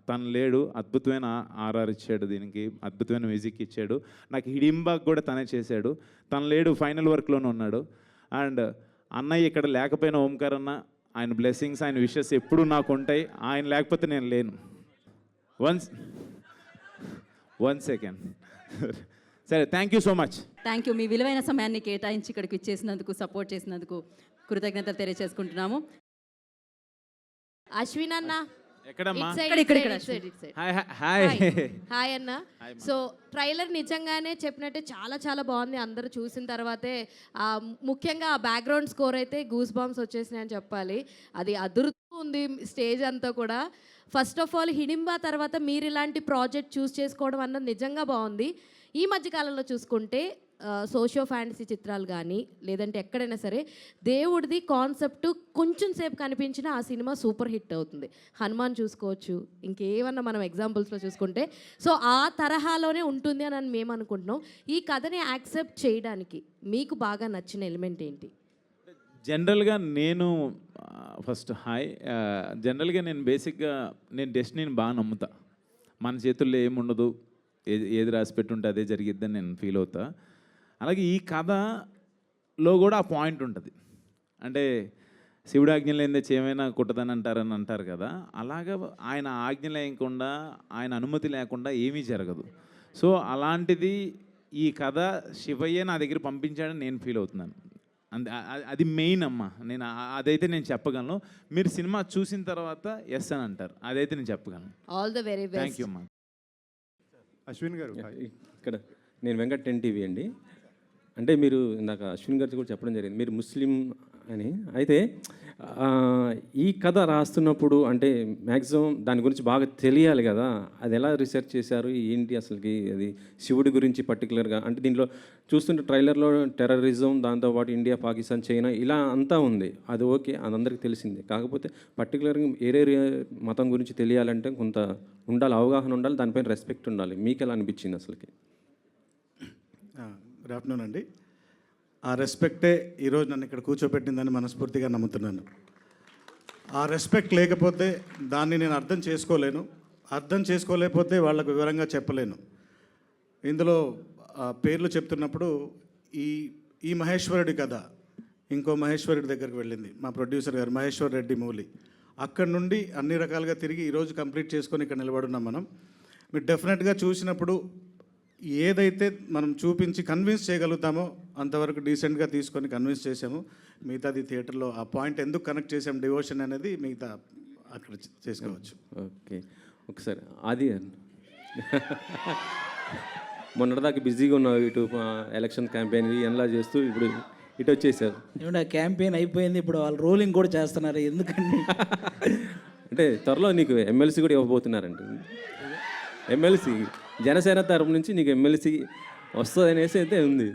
తను లేడు, అద్భుతమైన ఆర్ఆర్ ఇచ్చాడు, దీనికి అద్భుతమైన మ్యూజిక్ ఇచ్చాడు. నాకు హిడింబాగ్ కూడా తనే చేశాడు. తను లేడు, ఫైనల్ వర్క్లోనే ఉన్నాడు. అండ్ అన్నయ్య ఇక్కడ లేకపోయినా ఓంకార్ అన్న, ఆయన బ్లెస్సింగ్స్, ఆయన విషెస్ ఎప్పుడూ నాకు ఉంటాయి. ఆయన లేకపోతే నేను లేను. వన్ సెకండ్ సరే, thank you so much. Thank you. మీ విలువైన సమయాన్ని కేటాయించి ఇక్కడికి ఇచ్చేసినందుకు, సపోర్ట్ చేసినందుకు కృతజ్ఞతలు తెలియజేసుకుంటున్నాము. అశ్విన్ అన్న ఎక్కడమ్మా? హాయ్ అన్న. సో ట్రైలర్ నిజంగానే చెప్పినట్టే చాలా చాలా బాగుంది. అందరూ చూసిన తర్వాతే ముఖ్యంగా ఆ బ్యాక్గ్రౌండ్ స్కోర్ అయితే గూస్ బాంబ్స్ వచ్చేసినాయని చెప్పాలి. అది అదురుతూ ఉంది స్టేజ్ అంతా కూడా. ఫస్ట్ ఆఫ్ ఆల్ హిడింబా తర్వాత మీరు ఇలాంటి ప్రాజెక్ట్ చూస్ చేసుకోవడం అన్నది నిజంగా బాగుంది. ఈ మధ్యకాలంలో చూసుకుంటే సోషియో ఫ్యాంటసీ చిత్రాలు కానీ లేదంటే ఎక్కడైనా సరే దేవుడిది కాన్సెప్ట్ కొంచెం సేపు కనిపించినా ఆ సినిమా సూపర్ హిట్ అవుతుంది. హనుమాన్ చూసుకోవచ్చు, ఇంకేమన్నా మనం ఎగ్జాంపుల్స్లో చూసుకుంటే. సో ఆ తరహాలోనే ఉంటుంది అని మేము అనుకుంటున్నాం. ఈ కథని యాక్సెప్ట్ చేయడానికి మీకు బాగా నచ్చిన ఎలిమెంట్ ఏంటి? జనరల్గా నేను జనరల్గా నేను బేసిక్గా డెస్టినీని బాగా నమ్ముతా. మన చేతుల్లో ఏముండదు, ఏది రాసి పెట్టుంటే అదే జరిగిద్దని నేను ఫీల్ అవుతా. అలాగే ఈ కథలో కూడా ఆ పాయింట్ ఉంటుంది. అంటే శివుడు ఆజ్ఞ లేనిదే చేయమైనా కుట్టదని అంటారు కదా, అలాగా ఆయన ఆజ్ఞ లేకుండా, ఆయన అనుమతి లేకుండా ఏమీ జరగదు. సో అలాంటిది ఈ కథ శివయ్యే నా దగ్గర పంపించాడని నేను ఫీల్ అవుతున్నాను. అది మెయిన్ అమ్మా. అదైతే నేను చెప్పగలను. మీరు సినిమా చూసిన తర్వాత ఎస్ అని అంటారు, అదైతే నేను చెప్పగలను. All the very best. Thank you అమ్మా. అశ్విన్ గారు ఇక్కడ నేను వెంకట్ 10 TV అండి. అంటే మీరు ఇందాక అశ్విన్ గారు కూడా చెప్పడం జరిగింది, మీరు ముస్లిం అని. అయితే ఈ కథ రాస్తున్నప్పుడు అంటే మ్యాక్సిమం దాని గురించి బాగా తెలియాలి కదా, అది ఎలా రీసెర్చ్ చేశారు, ఏంటి అసలుకి అది శివుడి గురించి పర్టికులర్గా? అంటే దీంట్లో చూస్తుంటే ట్రైలర్లో టెర్రరిజం, దాంతోపాటు ఇండియా, పాకిస్తాన్, చైనా ఇలా అంతా ఉంది. అది ఓకే, అది అందరికీ తెలిసిందే. కాకపోతే పర్టికులర్గా ఏరే మతం గురించి తెలియాలంటే కొంత ఉండాలి, అవగాహన ఉండాలి, దానిపైన రెస్పెక్ట్ ఉండాలి. మీకు ఎలా అనిపించింది అసలుకి? గుడ్ ఆఫ్టర్నూన్ అండి. ఆ రెస్పెక్టే ఈరోజు నన్ను ఇక్కడ కూర్చోపెట్టిందని మనస్ఫూర్తిగా నమ్ముతున్నాను. ఆ రెస్పెక్ట్ లేకపోతే దాన్ని నేను అర్థం చేసుకోలేకపోతే వాళ్ళకు వివరంగా చెప్పలేను. ఇందులో పేర్లు చెప్తున్నప్పుడు ఈ మహేశ్వరుడి కథ ఇంకో మహేశ్వరుడి దగ్గరికి వెళ్ళింది, మా ప్రొడ్యూసర్ గారు మహేశ్వర్ రెడ్డి మూలి. అక్కడ నుండి అన్ని రకాలుగా తిరిగి ఈరోజు కంప్లీట్ చేసుకొని ఇక్కడ నిలబడున్నాం మనం. మీరు డెఫినెట్గా చూసినప్పుడు ఏదైతే మనం చూపించి కన్విన్స్ చేయగలుగుతామో అంతవరకు డీసెంట్గా తీసుకొని కన్విన్స్ చేసాము. మిగతాది థియేటర్లో ఆ పాయింట్ ఎందుకు కనెక్ట్ చేసాము డివోషన్ అనేది మిగతా అక్కడ చేసుకోవచ్చు. ఓకే, ఒకసారి అది మొన్నటిదాకా బిజీగా ఉన్నావు, ఇటు ఎలక్షన్ క్యాంపెయిన్ ఎలా చేస్తూ ఇప్పుడు ఇటు వచ్చేసారు. ఏమంటే క్యాంపెయిన్ అయిపోయింది, ఇప్పుడు వాళ్ళు రోలింగ్ కూడా చేస్తున్నారు. ఎందుకండి అంటే త్వరలో నీకు ఎమ్మెల్సీ కూడా ఇవ్వబోతున్నారంట. ఎమ్మెల్సీ జనసేన తరపు నుంచి నీకు ఎమ్మెల్సీ వస్తుంది అనేసి అయితే ఉంది.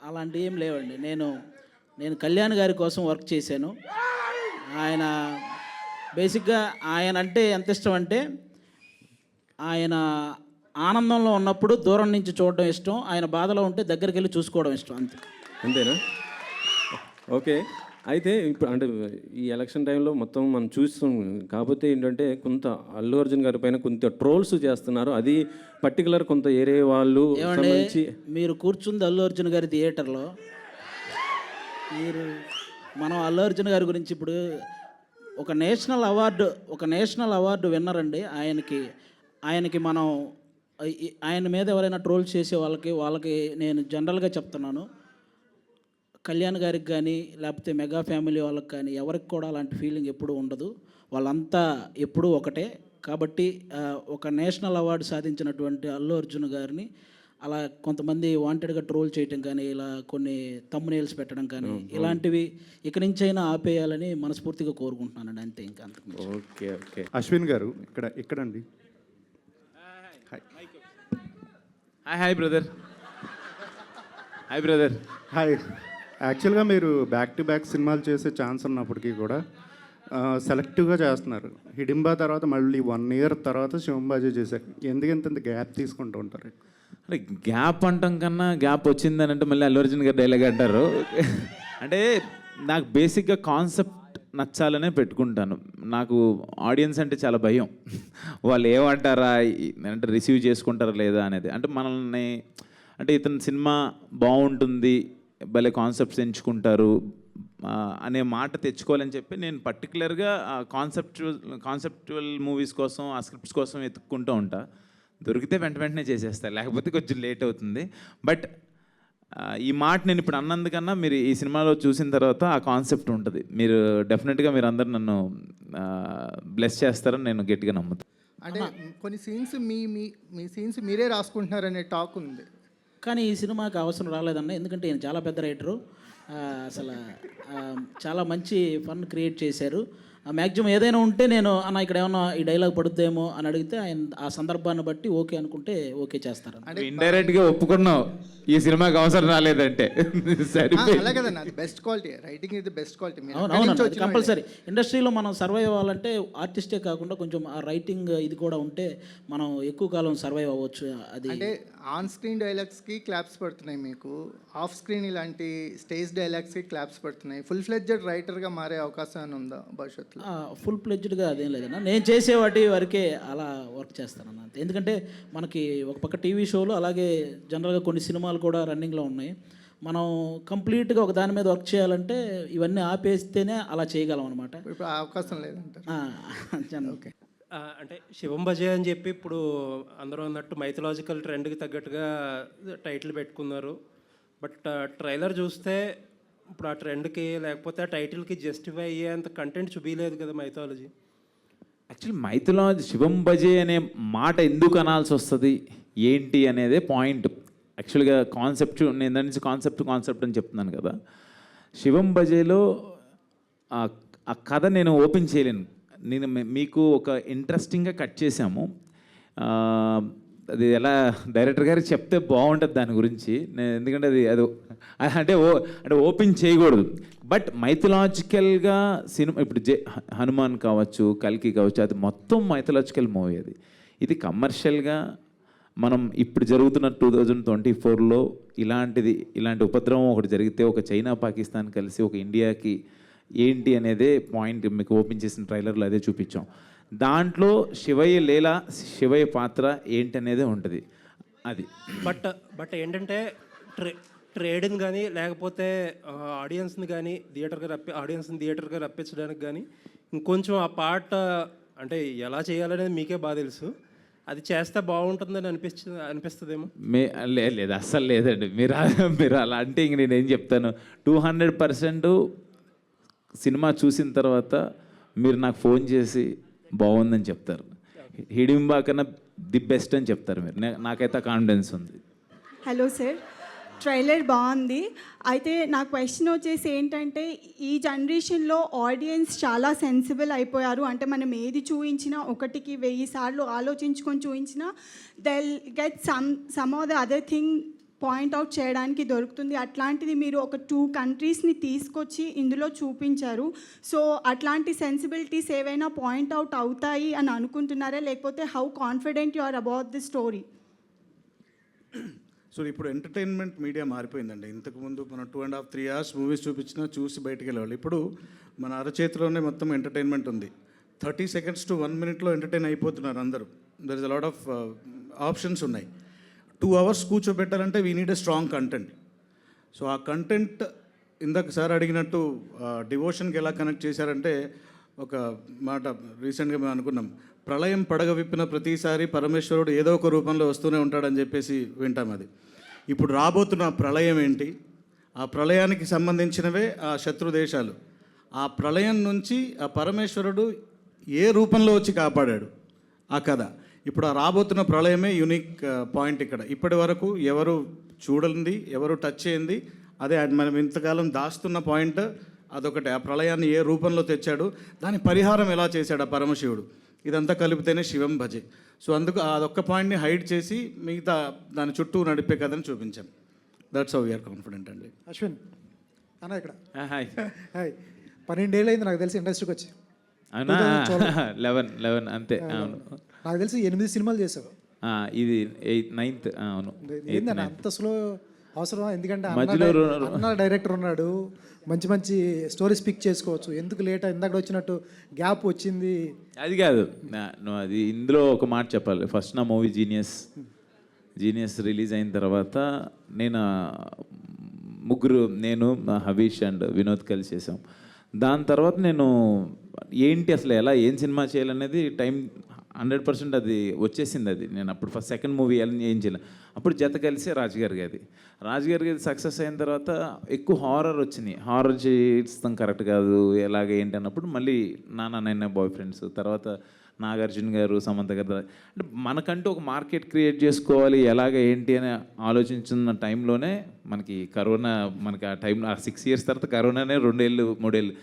అలాంటివి ఏం లేవండి. నేను కళ్యాణ్ గారి కోసం వర్క్ చేశాను. ఆయన బేసిక్గా ఆయన అంటే ఎంత ఇష్టం అంటే, ఆయన ఆనందంలో ఉన్నప్పుడు దూరం నుంచి చూడడం ఇష్టం, ఆయన బాధలో ఉంటే దగ్గరికి వెళ్ళి చూసుకోవడం ఇష్టం, అంతేనా? ఓకే. అయితే ఇప్పుడు అంటే ఈ ఎలక్షన్ టైంలో మొత్తం మనం చూస్తాం. కాకపోతే ఏంటంటే కొంత అల్లు అర్జున్ గారి పైన కొంత ట్రోల్స్ చేస్తున్నారు. అది పర్టికులర్ కొంత ఏరే వాళ్ళు సంబంధించి. మీరు కూర్చుంది అల్లు అర్జున్ గారి థియేటర్లో, మనం అల్లు అర్జున్ గారి గురించి ఇప్పుడు ఒక నేషనల్ అవార్డు విన్నర్ అండి. ఆయనకి మనం ఆయన మీద ఎవరైనా ట్రోల్ చేసే వాళ్ళకి నేను జనరల్గా చెప్తున్నాను, కళ్యాణ్ గారికి కానీ లేకపోతే మెగా ఫ్యామిలీ వాళ్ళకి కానీ ఎవరికి కూడా అలాంటి ఫీలింగ్ ఎప్పుడూ ఉండదు. వాళ్ళంతా ఎప్పుడూ ఒకటే. కాబట్టి ఒక నేషనల్ అవార్డు సాధించినటువంటి అల్లు అర్జున్ గారిని అలా కొంతమంది వాంటెడ్గా ట్రోల్ చేయటం కానీ, ఇలా కొన్ని థంబ్నెయిల్స్ పెట్టడం కానీ, ఇలాంటివి ఇక నుంచైనా ఆపేయాలని మనస్ఫూర్తిగా కోరుకుంటున్నానండి. అంతే, ఇంకా అంతకు. Okay okay. అశ్విన్ గారు ఇక్కడండి. Hi brother. హాయ్. యాక్చువల్గా మీరు బ్యాక్ టు బ్యాక్ సినిమాలు చేసే ఛాన్స్ ఉన్నప్పటికీ కూడా సెలెక్టివ్గా చేస్తున్నారు. హిడింబా తర్వాత మళ్ళీ 1 year తర్వాత శివంబాజీ చేశారు. ఎందుకంత గ్యాప్ తీసుకుంటూ ఉంటారు? అంటే గ్యాప్ అంటాం కన్నా గ్యాప్ వచ్చిందని అంటే మళ్ళీ అల్లు అర్జున్ గారు డైలాగ్ అంటారు. అంటే నాకు బేసిక్గా కాన్సెప్ట్ నచ్చాలనే పెట్టుకుంటాను. నాకు ఆడియన్స్ అంటే చాలా భయం. వాళ్ళు ఏమంటారా అంటే రిసీవ్ చేసుకుంటారా లేదా అనేది. అంటే మనల్ని అంటే ఇతని సినిమా బాగుంటుంది, భలే కాన్సెప్ట్స్ ఎంచుకుంటారు అనే మాట తెచ్చుకోవాలని చెప్పి నేను పర్టికులర్గా కాన్సెప్చువల్ మూవీస్ కోసం, ఆ స్క్రిప్ట్స్ కోసం వెతుక్కుంటూ ఉంటా. దొరికితే వెంటనే చేసేస్తాను, లేకపోతే కొంచెం లేట్ అవుతుంది. బట్ ఈ మాట నేను ఇప్పుడు అన్నందుకన్నా మీరు ఈ సినిమాలో చూసిన తర్వాత ఆ కాన్సెప్ట్ ఉంటుంది. మీరు డెఫినెట్గా మీరు అందరు నన్ను బ్లెస్ చేస్తారని నేను గట్టిగా నమ్ముతాను. అంటే కొన్ని సీన్స్ మీ సీన్స్ మీరే రాసుకుంటున్నారనే టాక్ ఉంది, కానీ ఈ సినిమాకి అవసరం రాలేదన్న. ఎందుకంటే ఈయన చాలా పెద్ద రైటరు, అసలు చాలా మంచి ఫన్ క్రియేట్ చేశారు. మ్యాక్సిమం ఏదైనా ఉంటే నేను అన్న ఇక్కడ ఏమన్నా ఈ డైలాగ్ పడుద్దేమో అని అడిగితే ఆయన ఆ సందర్భాన్ని బట్టి ఓకే అనుకుంటే ఓకే చేస్తారు. అంటే ఇండైరెక్ట్గా ఒప్పుకున్నావు ఈ సినిమాకి అవసరం రాలేదంటే. బెస్ట్ క్వాలిటీ రైటింగ్ ఇది బెస్ట్ క్వాలిటీ. అవును, కంపల్సరీ. ఇండస్ట్రీలో మనం సర్వైవ్ అవ్వాలంటే ఆర్టిస్టే కాకుండా కొంచెం ఆ రైటింగ్ ఇది కూడా ఉంటే మనం ఎక్కువ కాలం సర్వైవ్ అవ్వచ్చు. అది అంటే ఆన్ స్క్రీన్ డైలాగ్స్కి క్లాప్స్ పడుతున్నాయి, మీకు ఆఫ్ స్క్రీన్ ఇలాంటి స్టేజ్ డైలాగ్స్కి క్లాప్స్ పడుతున్నాయి. ఫుల్ ఫ్లెడ్జెడ్ రైటర్గా మారే అవకాశం ఉందా భవిష్యత్తులో? ఫుల్ ఫ్లెడ్జ్డ్గా అదేం లేదన్నా. నేను చేసే వాటి వరకే అలా వర్క్ చేస్తానన్న. ఎందుకంటే మనకి ఒక పక్క టీవీ షోలు, అలాగే జనరల్గా కొన్ని సినిమాలు కూడా రన్నింగ్లో ఉన్నాయి. మనం కంప్లీట్గా ఒక దాని మీద వర్క్ చేయాలంటే ఇవన్నీ ఆపేస్తేనే అలా చేయగలం అనమాట. ఇప్పుడు అవకాశం లేదంటారు. ఓకే. అంటే శివం భజే అని చెప్పి ఇప్పుడు అందరూ అన్నట్టు మైథలాజికల్ ట్రెండ్కి తగ్గట్టుగా టైటిల్ పెట్టుకున్నారు. బట్ ట్రైలర్ చూస్తే ఇప్పుడు ఆ ట్రెండ్కి లేకపోతే ఆ టైటిల్కి జస్టిఫై అయ్యేంత కంటెంట్ చూపించలేదు కదా మైథాలజీ. యాక్చువల్లీ మైథలాజీ శివం భజే అనే మాట ఎందుకు అనాల్సి వస్తుంది ఏంటి అనేదే పాయింట్. యాక్చువల్గా కాన్సెప్ట్ నేను దాని నుంచి కాన్సెప్ట్ అని చెప్తున్నాను కదా. శివం భజేలో ఆ కథ నేను ఓపెన్ చేయలేను. నేను మీకు ఒక ఇంట్రెస్టింగ్గా కట్ చేశాము. అది ఎలా డైరెక్టర్ గారికి చెప్తే బాగుంటుంది దాని గురించి. ఎందుకంటే అది అంటే ఓపెన్ చేయకూడదు. బట్ మైథలాజికల్గా సినిమా ఇప్పుడు హనుమాన్ కావచ్చు, కల్కి కావచ్చు, అది మొత్తం మైథలాజికల్ మూవీ. ఇది కమర్షియల్గా మనం ఇప్పుడు జరుగుతున్న 2024లో ఇలాంటి ఉపద్రవం ఒకటి జరిగితే ఒక చైనా పాకిస్తాన్ కలిసి ఒక ఇండియాకి ఏంటి అనేదే పాయింట్ మీకు ఓపెన్ చేసిన ట్రైలర్లో అదే చూపించాం. దాంట్లో శివయ్య పాత్ర ఏంటనేదే ఉంటుంది అది. బట్ ఏంటంటే ట్రేడ్ని కానీ లేకపోతే ఆడియన్స్ని కానీ థియేటర్గా రప్పించడానికి కానీ ఇంకొంచెం ఆ పాట అంటే ఎలా చేయాలనేది మీకే బాగా తెలుసు. అది చేస్తే బాగుంటుందని అనిపిస్తుందేమో. లేదు అస్సలు లేదండి. మీరు అలా అంటే ఇంక నేనేం చెప్తాను. 200% సినిమా చూసిన తర్వాత మీరు నాకు ఫోన్ చేసి బాగుందని చెప్తారు. హిడింబా కన్నా ది బెస్ట్ అని చెప్తారు మీరు. నాకైతే కాన్ఫిడెన్స్ ఉంది. హలో సార్, ట్రైలర్ బాగుంది. అయితే నా క్వశ్చన్ వచ్చేసి ఏంటంటే, ఈ జనరేషన్లో ఆడియన్స్ చాలా సెన్సిబుల్ అయిపోయారు. అంటే మనం ఏది చూపించినా 1కి 1000 సార్లు ఆలోచించుకొని చూపించినా they'll get some of the other thing point out చేయడానికి దొరుకుతుంది. అట్లాంటిది మీరు ఒక 2 కంట్రీస్ని తీసుకొచ్చి ఇందులో చూపించారు. సో అట్లాంటి సెన్సిబిలిటీస్ ఏవైనా పాయింట్అవుట్ అవుతాయి అని అనుకుంటున్నారా, లేకపోతే how confident you are about the story? So ఇప్పుడు ఎంటర్టైన్మెంట్ మీడియా మారిపోయిందండి. ఇంతకుముందు మనం 2.5-3 hours మూవీస్ చూపించినా చూసి బయటికి వెళ్ళేవాళ్ళు. ఇప్పుడు మన అరచేతిలోనే మొత్తం ఎంటర్టైన్మెంట్ ఉంది. 30 seconds to 1 minute ఎంటర్టైన్ అయిపోతున్నారు అందరూ. There is a lot of options ఉన్నాయి. 2 hours కూర్చోబెట్టాలంటే we need a strong content. So ఆ కంటెంట్ ఇందాక సార్ అడిగినట్టు డివోషన్కి ఎలా కనెక్ట్ చేశారంటే, ఒక మాట రీసెంట్గా మేము అనుకున్నాం, ప్రళయం పడగ విప్పిన ప్రతిసారి పరమేశ్వరుడు ఏదో ఒక రూపంలో వస్తూనే ఉంటాడని చెప్పేసి వింటాం. అది ఇప్పుడు రాబోతున్న ప్రళయం ఏంటి, ఆ ప్రళయానికి సంబంధించినవే ఆ శత్రు దేశాలు. ఆ ప్రళయం నుంచి ఆ పరమేశ్వరుడు ఏ రూపంలో వచ్చి కాపాడాడు ఆ కథ. ఇప్పుడు ఆ రాబోతున్న ప్రళయమే యూనిక్ పాయింట్ ఇక్కడ. ఇప్పటి వరకు ఎవరు చూడండి, ఎవరు టచ్ చేయండి, అదే మనం ఇంతకాలం దాస్తున్న పాయింట్ అదొకటి. ఆ ప్రళయాన్ని ఏ రూపంలో తెచ్చాడు, దాని పరిహారం ఎలా చేశాడు ఆ పరమశివుడు, ఇదంతా కలిపితేనే శివం భజే. సో అందుకు అదొక్క పాయింట్ని హైడ్ చేసి మిగతా దాని చుట్టూ నడిపే కథని చూపించాం. దట్స్ హౌ వీఆర్ కాన్ఫిడెంట్ అండి. అశ్విన్ అన్న ఇక్కడ. Hi hi. 12 ఏళ్ళు అయింది నాకు తెలిసి ఇండస్ట్రీకి వచ్చి. అవునా? 11 అంతే. అవును, నాకు తెలిసి 8 సినిమాలు చేసావు. ఇది 9th. అవును. ఏంటన్నా అంత స్లో అవసరం? ఎందుకంటే మధ్యలో అన్న డైరెక్టర్ ఉన్నాడు, మంచి మంచి స్టోరీస్ పిక్ చేసుకోవచ్చు. ఎందుకు లేట్? ఇందాక వచ్చినట్టు గ్యాప్ వచ్చింది. అది కాదు, అది ఇందులో ఒక మాట చెప్పాలి. ఫస్ట్ నా మూవీ జీనియస్ రిలీజ్ అయిన తర్వాత నేను హవీష్ అండ్ వినోద్ కలిసి చేసాం. దాని తర్వాత నేను అసలు ఏం సినిమా చేయాలనేది టైం 100% అది వచ్చేసింది. అది నేను అప్పుడు ఫస్ట్ సెకండ్ మూవీ ఏం చేయలేదు. అప్పుడు జత కలిసి రాజుగారి గది సక్సెస్ అయిన తర్వాత ఎక్కువ హారర్ వచ్చినాయి. హారర్ చేస్తాం కరెక్ట్ కాదు, ఏంటి అన్నప్పుడు మళ్ళీ నాన్న బాయ్ ఫ్రెండ్స్, తర్వాత నాగార్జున గారు, సమంత గారు, అంటే మనకంటూ ఒక మార్కెట్ క్రియేట్ చేసుకోవాలి ఏంటి అని ఆలోచించున్న టైంలోనే మనకి కరోనా, ఆ టైంలో 6 years తర్వాత కరోనానే 2 ఏళ్ళు 3 ఏళ్ళు.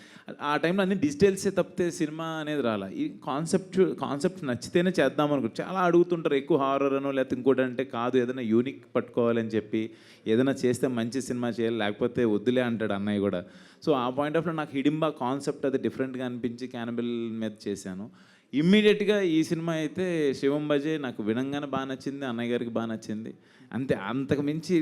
ఆ టైంలో అన్ని డిజిటల్సే తప్పితే సినిమా అనేది రాలా. ఈ కాన్సెప్ట్ నచ్చితేనే చేద్దాం అనుకో. చాలా అడుగుతుంటారు ఎక్కువ హారర్ అనో లేకపోతే ఇంకోటి అంటే, కాదు ఏదైనా యూనిక్ పట్టుకోవాలని చెప్పి ఏదైనా చేస్తే మంచి సినిమా చేయాలి, లేకపోతే వద్దులే అంటాడు అన్నయ్య కూడా. సో ఆ పాయింట్ ఆఫ్ వ్యూ నాకు హిడింబా కాన్సెప్ట్ అది డిఫరెంట్గా అనిపించి క్యానబిల్ మీద చేశాను. ఇమ్మీడియట్గా ఈ సినిమా అయితే శివం భజే నాకు వినంగానే బాగా నచ్చింది, అన్నయ్య గారికి బాగా నచ్చింది. అంతే, అంతకు మించి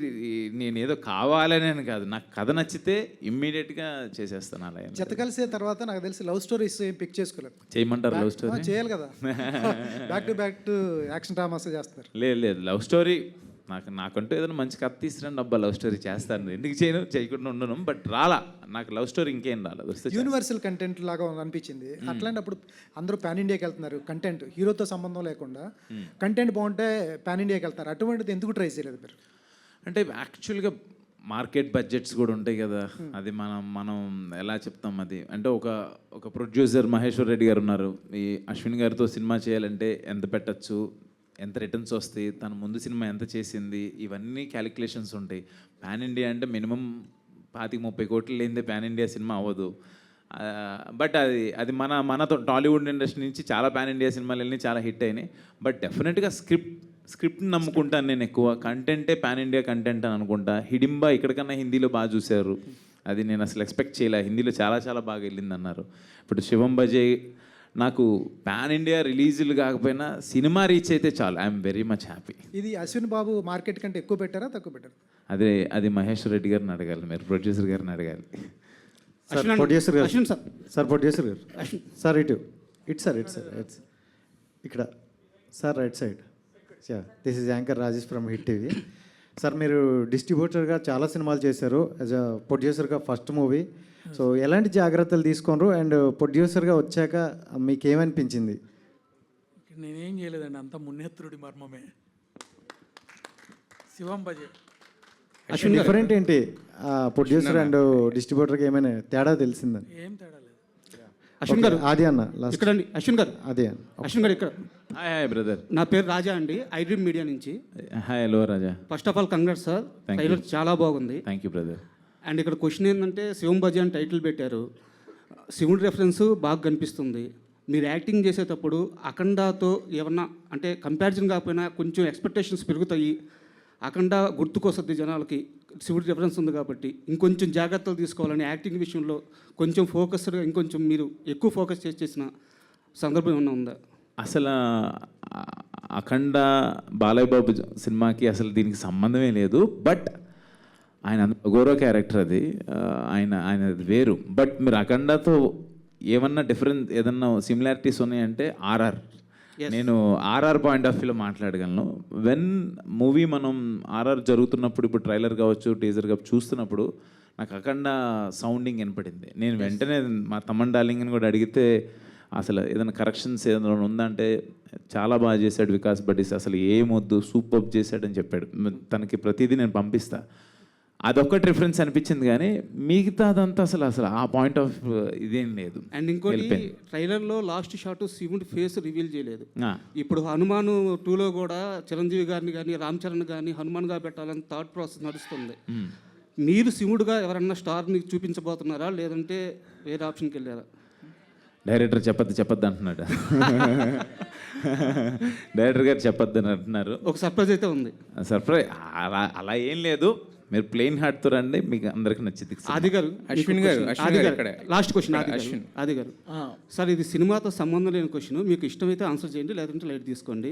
నేను ఏదో కావాలని కాదు, నాకు కథ నచ్చితే ఇమ్మీడియట్గా చేసేస్తాను. అలా జత కలిసే తర్వాత నాకు తెలిసి లవ్ స్టోరీస్ ఏం పిక్ చేసుకోలేదు. చేయమంటారు లవ్ స్టోరీ? చేయాలి కదా, బ్యాక్ టు యాక్షన్ డ్రామాస్ చేస్తారు. లేదు లవ్ స్టోరీ నాకంటూ ఏదైనా మంచి కథ తీసుకురండి అబ్బా, లవ్ స్టోరీ చేస్తాను. ఎందుకు చేయకుండా ఉండను. బట్ నాకు లవ్ స్టోరీ ఇంకేం రాలేదు. యూనివర్సల్ కంటెంట్ లాగా అనిపించింది. అట్లాంటప్పుడు అందరూ పాన్ ఇండియాకి వెళ్తున్నారు, కంటెంట్ హీరోతో సంబంధం లేకుండా కంటెంట్ బాగుంటే పాన్ ఇండియాకి వెళ్తారు. అటువంటిది ఎందుకు ట్రై చేయలేదు మీరు? అంటే యాక్చువల్గా మార్కెట్ బడ్జెట్స్ కూడా ఉంటాయి కదా, అది మనం ఎలా చెప్తాం. అది అంటే ఒక ప్రొడ్యూసర్ మహేశ్వర్ రెడ్డి గారు ఉన్నారు, ఈ అశ్విన్ గారితో సినిమా చేయాలంటే ఎంత పెట్టచ్చు, ఎంత రిటర్న్స్ వస్తాయి, తన ముందు సినిమా ఎంత చేసింది, ఇవన్నీ క్యాలిక్యులేషన్స్ ఉంటాయి. పాన్ ఇండియా అంటే మినిమం 25-30 కోట్లు లేనిదే పాన్ ఇండియా సినిమా అవ్వదు. బట్ అది మన టాలీవుడ్ ఇండస్ట్రీ నుంచి చాలా పాన్ ఇండియా సినిమాలు వెళ్ళి చాలా హిట్ అయినాయి. బట్ డెఫినెట్గా స్క్రిప్ట్ని నమ్ముకుంటాను నేను ఎక్కువ. కంటెంటే పాన్ ఇండియా కంటెంట్ అని అనుకుంటా. హిడింబా ఇక్కడికన్నా హిందీలో బాగా చూశారు, అది నేను అసలు ఎక్స్పెక్ట్ చేయలే. హిందీలో చాలా చాలా బాగా వెళ్ళింది అన్నారు. ఇప్పుడు శివం బజే నాకు పాన్ ఇండియా రిలీజులు కాకపోయినా సినిమా రీచ్ అయితే చాలు, ఐఎమ్ వెరీ మచ్ హ్యాపీ. ఇది అశ్విన్ బాబు మార్కెట్ కంటే ఎక్కువ పెట్టారా తక్కువ పెట్టారా? అది మహేశ్వర్ రెడ్డి గారిని అడగాలి, మీరు ప్రొడ్యూసర్ గారిని అడగాలి. ప్రొడ్యూసర్ గారు ప్రొడ్యూసర్ గారు సార్ ఇటు సార్ ఇక్కడ sir right side. This is anchor Rajesh from hit TV. Sir మీరు డిస్ట్రిబ్యూటర్గా చాలా సినిమాలు చేశారు, యాజ్ అ ప్రొడ్యూసర్గా ఫస్ట్ మూవీ. సో ఎలాంటి జాగ్రత్తలు తీసుకున్నారు అండ్ ప్రొడ్యూసర్గా వచ్చాక మీకు ఏమనిపించింది? నేనేం చేయలేదండి, అంత మున్నేత్రుడి మర్మమే. శివం బజే డిఫరెంట్ ఏంటి ప్రొడ్యూసర్ అండ్ డిస్ట్రిబ్యూటర్కి ఏమైనా తేడా తెలిసిందని? ఏం తేడా లేదు. అశ్విన్ గారు ఆది అన్న ఇక్కడ అండి, అశ్విన్ గారు అదే అశ్విన్ గారు ఇక్కడ. హాయ్ బ్రదర్, నా పేరు రాజా అండి, ఐడ్రీమ్ మీడియా నుంచి. Hi hello Raja. First of all congrats sir, trailer చాలా బాగుంది. Thank you brother. అండ్ ఇక్కడ క్వశ్చన్ ఏంటంటే శివం బజే అని టైటిల్ పెట్టారు, శివుడి రెఫరెన్స్ బాగా కనిపిస్తుంది. మీరు యాక్టింగ్ చేసేటప్పుడు అఖండాతో ఏమన్నా అంటే కంపారిజన్ కాకపోయినా కొంచెం ఎక్స్పెక్టేషన్స్ పెరుగుతాయి. అఖండ గుర్తుకొస్తుంది జనాలకి, శివుడి రెఫరెన్స్ ఉంది కాబట్టి ఇంకొంచెం జాగ్రత్తలు తీసుకోవాలని యాక్టింగ్ విషయంలో కొంచెం ఫోకస్డ్గా ఇంకొంచెం మీరు ఎక్కువ ఫోకస్ చేసిన సందర్భం ఏమన్నా ఉందా? అసలు అఖండ బాలయ్య బాబు సినిమాకి అసలు దీనికి సంబంధమే లేదు. బట్ ఆయన గౌరవ క్యారెక్టర్ అది, ఆయన వేరు. బట్ మీరు అఖండతో ఏమన్నా డిఫరెన్స్ ఏదన్నా సిమిలారిటీస్ ఉన్నాయంటే ఆర్ఆర్. నేను ఆర్ఆర్ పాయింట్ ఆఫ్ వ్యూలో మాట్లాడగలను. వెన్ మూవీ మనం ఆర్ఆర్ జరుగుతున్నప్పుడు, ఇప్పుడు ట్రైలర్ కావచ్చు టీజర్ కావచ్చు చూస్తున్నప్పుడు నాకు అఖండ సౌండింగ్ వినపడింది. నేను వెంటనే మా తమ్మన్ డార్లింగ్ అని కూడా అడిగితే అసలు ఏదైనా కరెక్షన్స్ ఏదైనా ఉందంటే చాలా బాగా చేశాడు వికాస్ బడ్డీస్, అసలు ఏమొద్దు సూపర్ చేశాడని చెప్పాడు. తనకి ప్రతిదీ నేను పంపిస్తా. అదొక్కటి రిఫరెన్స్ అనిపించింది, కానీ మిగతా అదంతా అసలు ఆ పాయింట్ ఆఫ్ ఇదేం లేదు. అండ్ ఇంకోటి ట్రైలర్లో లాస్ట్ షాట్ శివుడి ఫేస్ రివీల్ చేయలేదు. ఇప్పుడు హనుమాన్ 2లో కూడా చిరంజీవి గారిని కానీ రామ్ చరణ్ కానీ హనుమాన్గా పెట్టాలని థాట్ ప్రాసెస్ నడుస్తుంది. మీరు శివుడుగా ఎవరన్నా స్టార్ని చూపించబోతున్నారా, లేదంటే వేరే ఆప్షన్కి వెళ్ళారా? డైరెక్టర్ చెప్పద్దు అంటున్నాడు. డైరెక్టర్ గారు చెప్పొద్దు అని అంటున్నారు. ఒక సర్ప్రైజ్ అయితే ఉంది. సర్ప్రైజ్ అలా ఏం లేదు, మీరు ప్లెయిన్ హార్ట్తో రండి, మీకు అందరికి నచ్చింది. ఆది గారు, అశ్విన్ గారు లాస్ట్ క్వశ్చన్. ఆది గారు సార్, ఇది సినిమాతో సంబంధం లేని క్వశ్చన్, మీకు ఇష్టమైతే ఆన్సర్ చేయండి, లేదంటే లైట్ తీసుకోండి.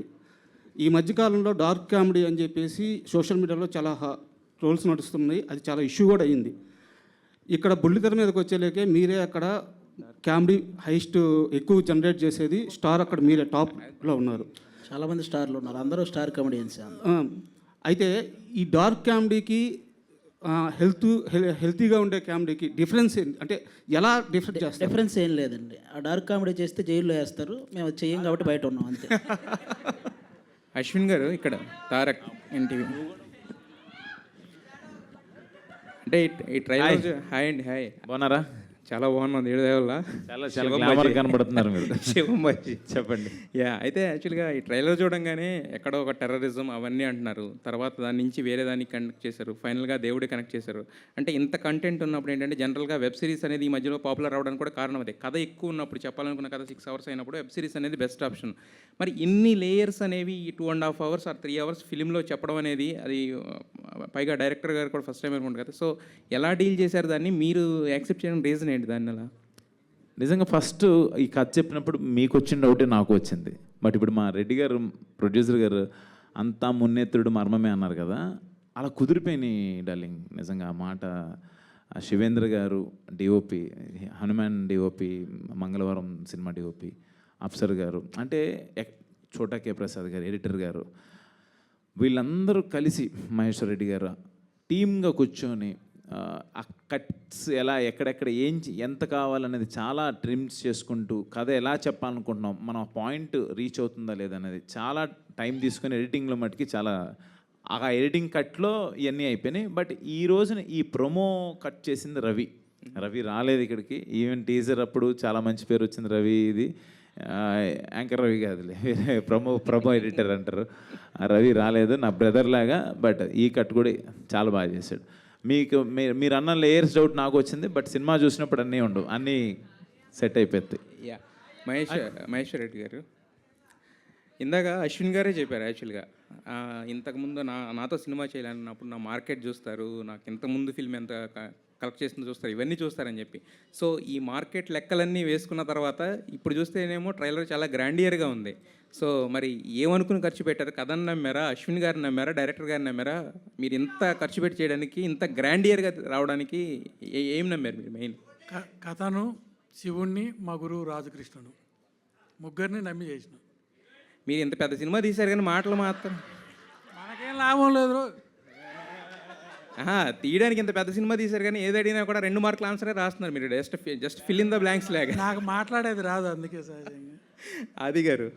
ఈ మధ్యకాలంలో డార్క్ కామెడీ అని చెప్పేసి సోషల్ మీడియాలో చాలా ట్రోల్స్ నడుస్తున్నాయి, అది చాలా ఇష్యూ కూడా అయింది. ఇక్కడ బుల్లితెర మీదకి వచ్చేలేకే మీరే అక్కడ కామెడీ హైస్ట్ ఎక్కువ జనరేట్ చేసేది స్టార్, అక్కడ మీరే టాప్లో ఉన్నారు. చాలామంది స్టార్లు ఉన్నారు, అందరూ స్టార్ కామెడియన్స్. అయితే ఈ డార్క్ కామెడీకి హెల్తీగా ఉండే కామెడీకి డిఫరెన్స్ ఏంటి, అంటే ఎలా డిఫరెంట్ చేస్తారు? డిఫరెన్స్ ఏం లేదండి, ఆ డార్క్ కామెడీ చేస్తే జైల్లో వేస్తారు, మేము చెయ్యం కాబట్టి బయట ఉన్నాం అంతే. అశ్విన్ గారు ఇక్కడ తారక్ ఎన్టీవీ అంటే ఈ ట్రైలర్. హాయ్ అండి, హాయ్, బాగున్నారా? చాలా బాగున్నాను, ఏడు దేవల్ల చాలా కనబడుతున్నారు మీరు. శివం బజే చెప్పండి. అయితే యాక్చువల్గా ఈ ట్రైలర్ చూడంగానే ఎక్కడో ఒక టెర్రరిజం అవన్నీ అంటున్నారు, తర్వాత దాని నుంచి వేరే దానికి కనెక్ట్ చేశారు, ఫైనల్గా దేవుడి కనెక్ట్ చేశారు. అంటే ఇంత కంటెంట్ ఉన్నప్పుడు ఏంటంటే జనరల్గా వెబ్ సిరీస్ అనేది ఈ మధ్యలో పాపులర్ అవడానికి కూడా కారణం అదే. కథ ఎక్కువ ఉన్నప్పుడు, చెప్పాలనుకున్న కథ 6 hours అయినప్పుడు వెబ్ సిరీస్ అనేది బెస్ట్ ఆప్షన్. మరి ఇన్ని లేయర్స్ అనేవి ఈ 2.5 hours or 3 hours ఫిలింలో చెప్పడం అనేది, అది పైగా డైరెక్టర్ గారు కూడా ఫస్ట్ టైం అనుకుంటారు కదా, సో ఎలా డీల్ చేశారు దాన్ని, మీరు యాక్సెప్ట్ చేయడం రీజన్ ఏంటి దాన్ని? అలా నిజంగా ఫస్ట్ ఈ కథ చెప్పినప్పుడు మీకు వచ్చిన డౌటే నాకు వచ్చింది. బట్ ఇప్పుడు మా రెడ్డి గారు ప్రొడ్యూసర్ గారు అంతా మున్నేత్రుడు మర్మమే అన్నారు కదా, అలా కుదిరిపోయినాయి డార్లింగ్. నిజంగా ఆ మాట శివేంద్ర గారు డిఓపి, హనుమాన్ డిఓపి, మంగళవారం సినిమా డిఓపి అఫ్సర్ గారు, అంటే చోటా కే ప్రసాద్ గారు ఎడిటర్ గారు, వీళ్ళందరూ కలిసి మహేశ్వర్ రెడ్డి గారు టీమ్గా కూర్చొని ఆ కట్స్ ఎలా ఎక్కడెక్కడ ఎంత కావాలనేది చాలా ట్రిమ్స్ చేసుకుంటూ కథ ఎలా చెప్పాలనుకుంటున్నాం, మనం ఆ పాయింట్ రీచ్ అవుతుందా లేదనేది చాలా టైం తీసుకొని ఎడిటింగ్లో మట్టుకి చాలా ఆ ఎడిటింగ్ కట్లో ఇవన్నీ అయిపోయినాయి. బట్ ఈ రోజున ఈ ప్రొమో కట్ చేసింది రవి రాలేదు ఇక్కడికి. ఈవెన్ టీజర్ అప్పుడు చాలా మంచి పేరు వచ్చింది రవి, ఇది యాంకర్ రవి కాదులే, వేరే ప్రమో ఎడిటర్ అంటారు. రవి రాలేదు, నా బ్రదర్ లాగా. బట్ ఈ కట్ కూడా చాలా బాగా చేశాడు. మీరు అన్న లేయర్స్ డౌట్ నాకు వచ్చింది, బట్ సినిమా చూసినప్పుడు అన్నీ ఉండవు, అన్నీ సెట్ అయిపోతాయి. యా, మహేశ్వర్ రెడ్డి గారు ఇందాక అశ్విన్ గారే చెప్పారు యాక్చువల్గా, ఇంతకుముందు నాతో సినిమా చేయాలన్నప్పుడు నా మార్కెట్ చూస్తారు, నాకు ఇంతకుముందు ఫిల్మ్ ఎంత కలెక్ట్ చేసిందో చూస్తారు, ఇవన్నీ చూస్తారని చెప్పి. సో ఈ మార్కెట్ లెక్కలన్నీ వేసుకున్న తర్వాత ఇప్పుడు చూస్తేనేమో ట్రైలర్ చాలా గ్రాండియర్గా ఉంది. సో మరి ఏమనుకుని ఖర్చు పెట్టారు? కథను నమ్మారా, అశ్విన్ గారిని నమ్మారా, డైరెక్టర్ గారిని నమ్మారా? మీరు ఇంత ఖర్చు పెట్టి చేయడానికి, ఇంత గ్రాండియర్గా రావడానికి ఏం నమ్మారు మీరు మెయిన్? కథను, శివుణ్ణి, మా గురువు రాజకృష్ణుడు, ముగ్గురిని నమ్మి చేసిన. మీరు ఇంత పెద్ద సినిమా తీశారు కానీ మాటలు మాత్రం మనకేం లాభం లేదు. తీయడానికి ఇంత పెద్ద సినిమా తీశారు కానీ ఏది అడిగినా కూడా 2 మార్కులు ఆన్సరే రాస్తున్నారు మీరు. Just fill in the blanks లాగా. నాకు మాట్లాడేది రాదు, అందుకే సహజంగా. ఆది గారు,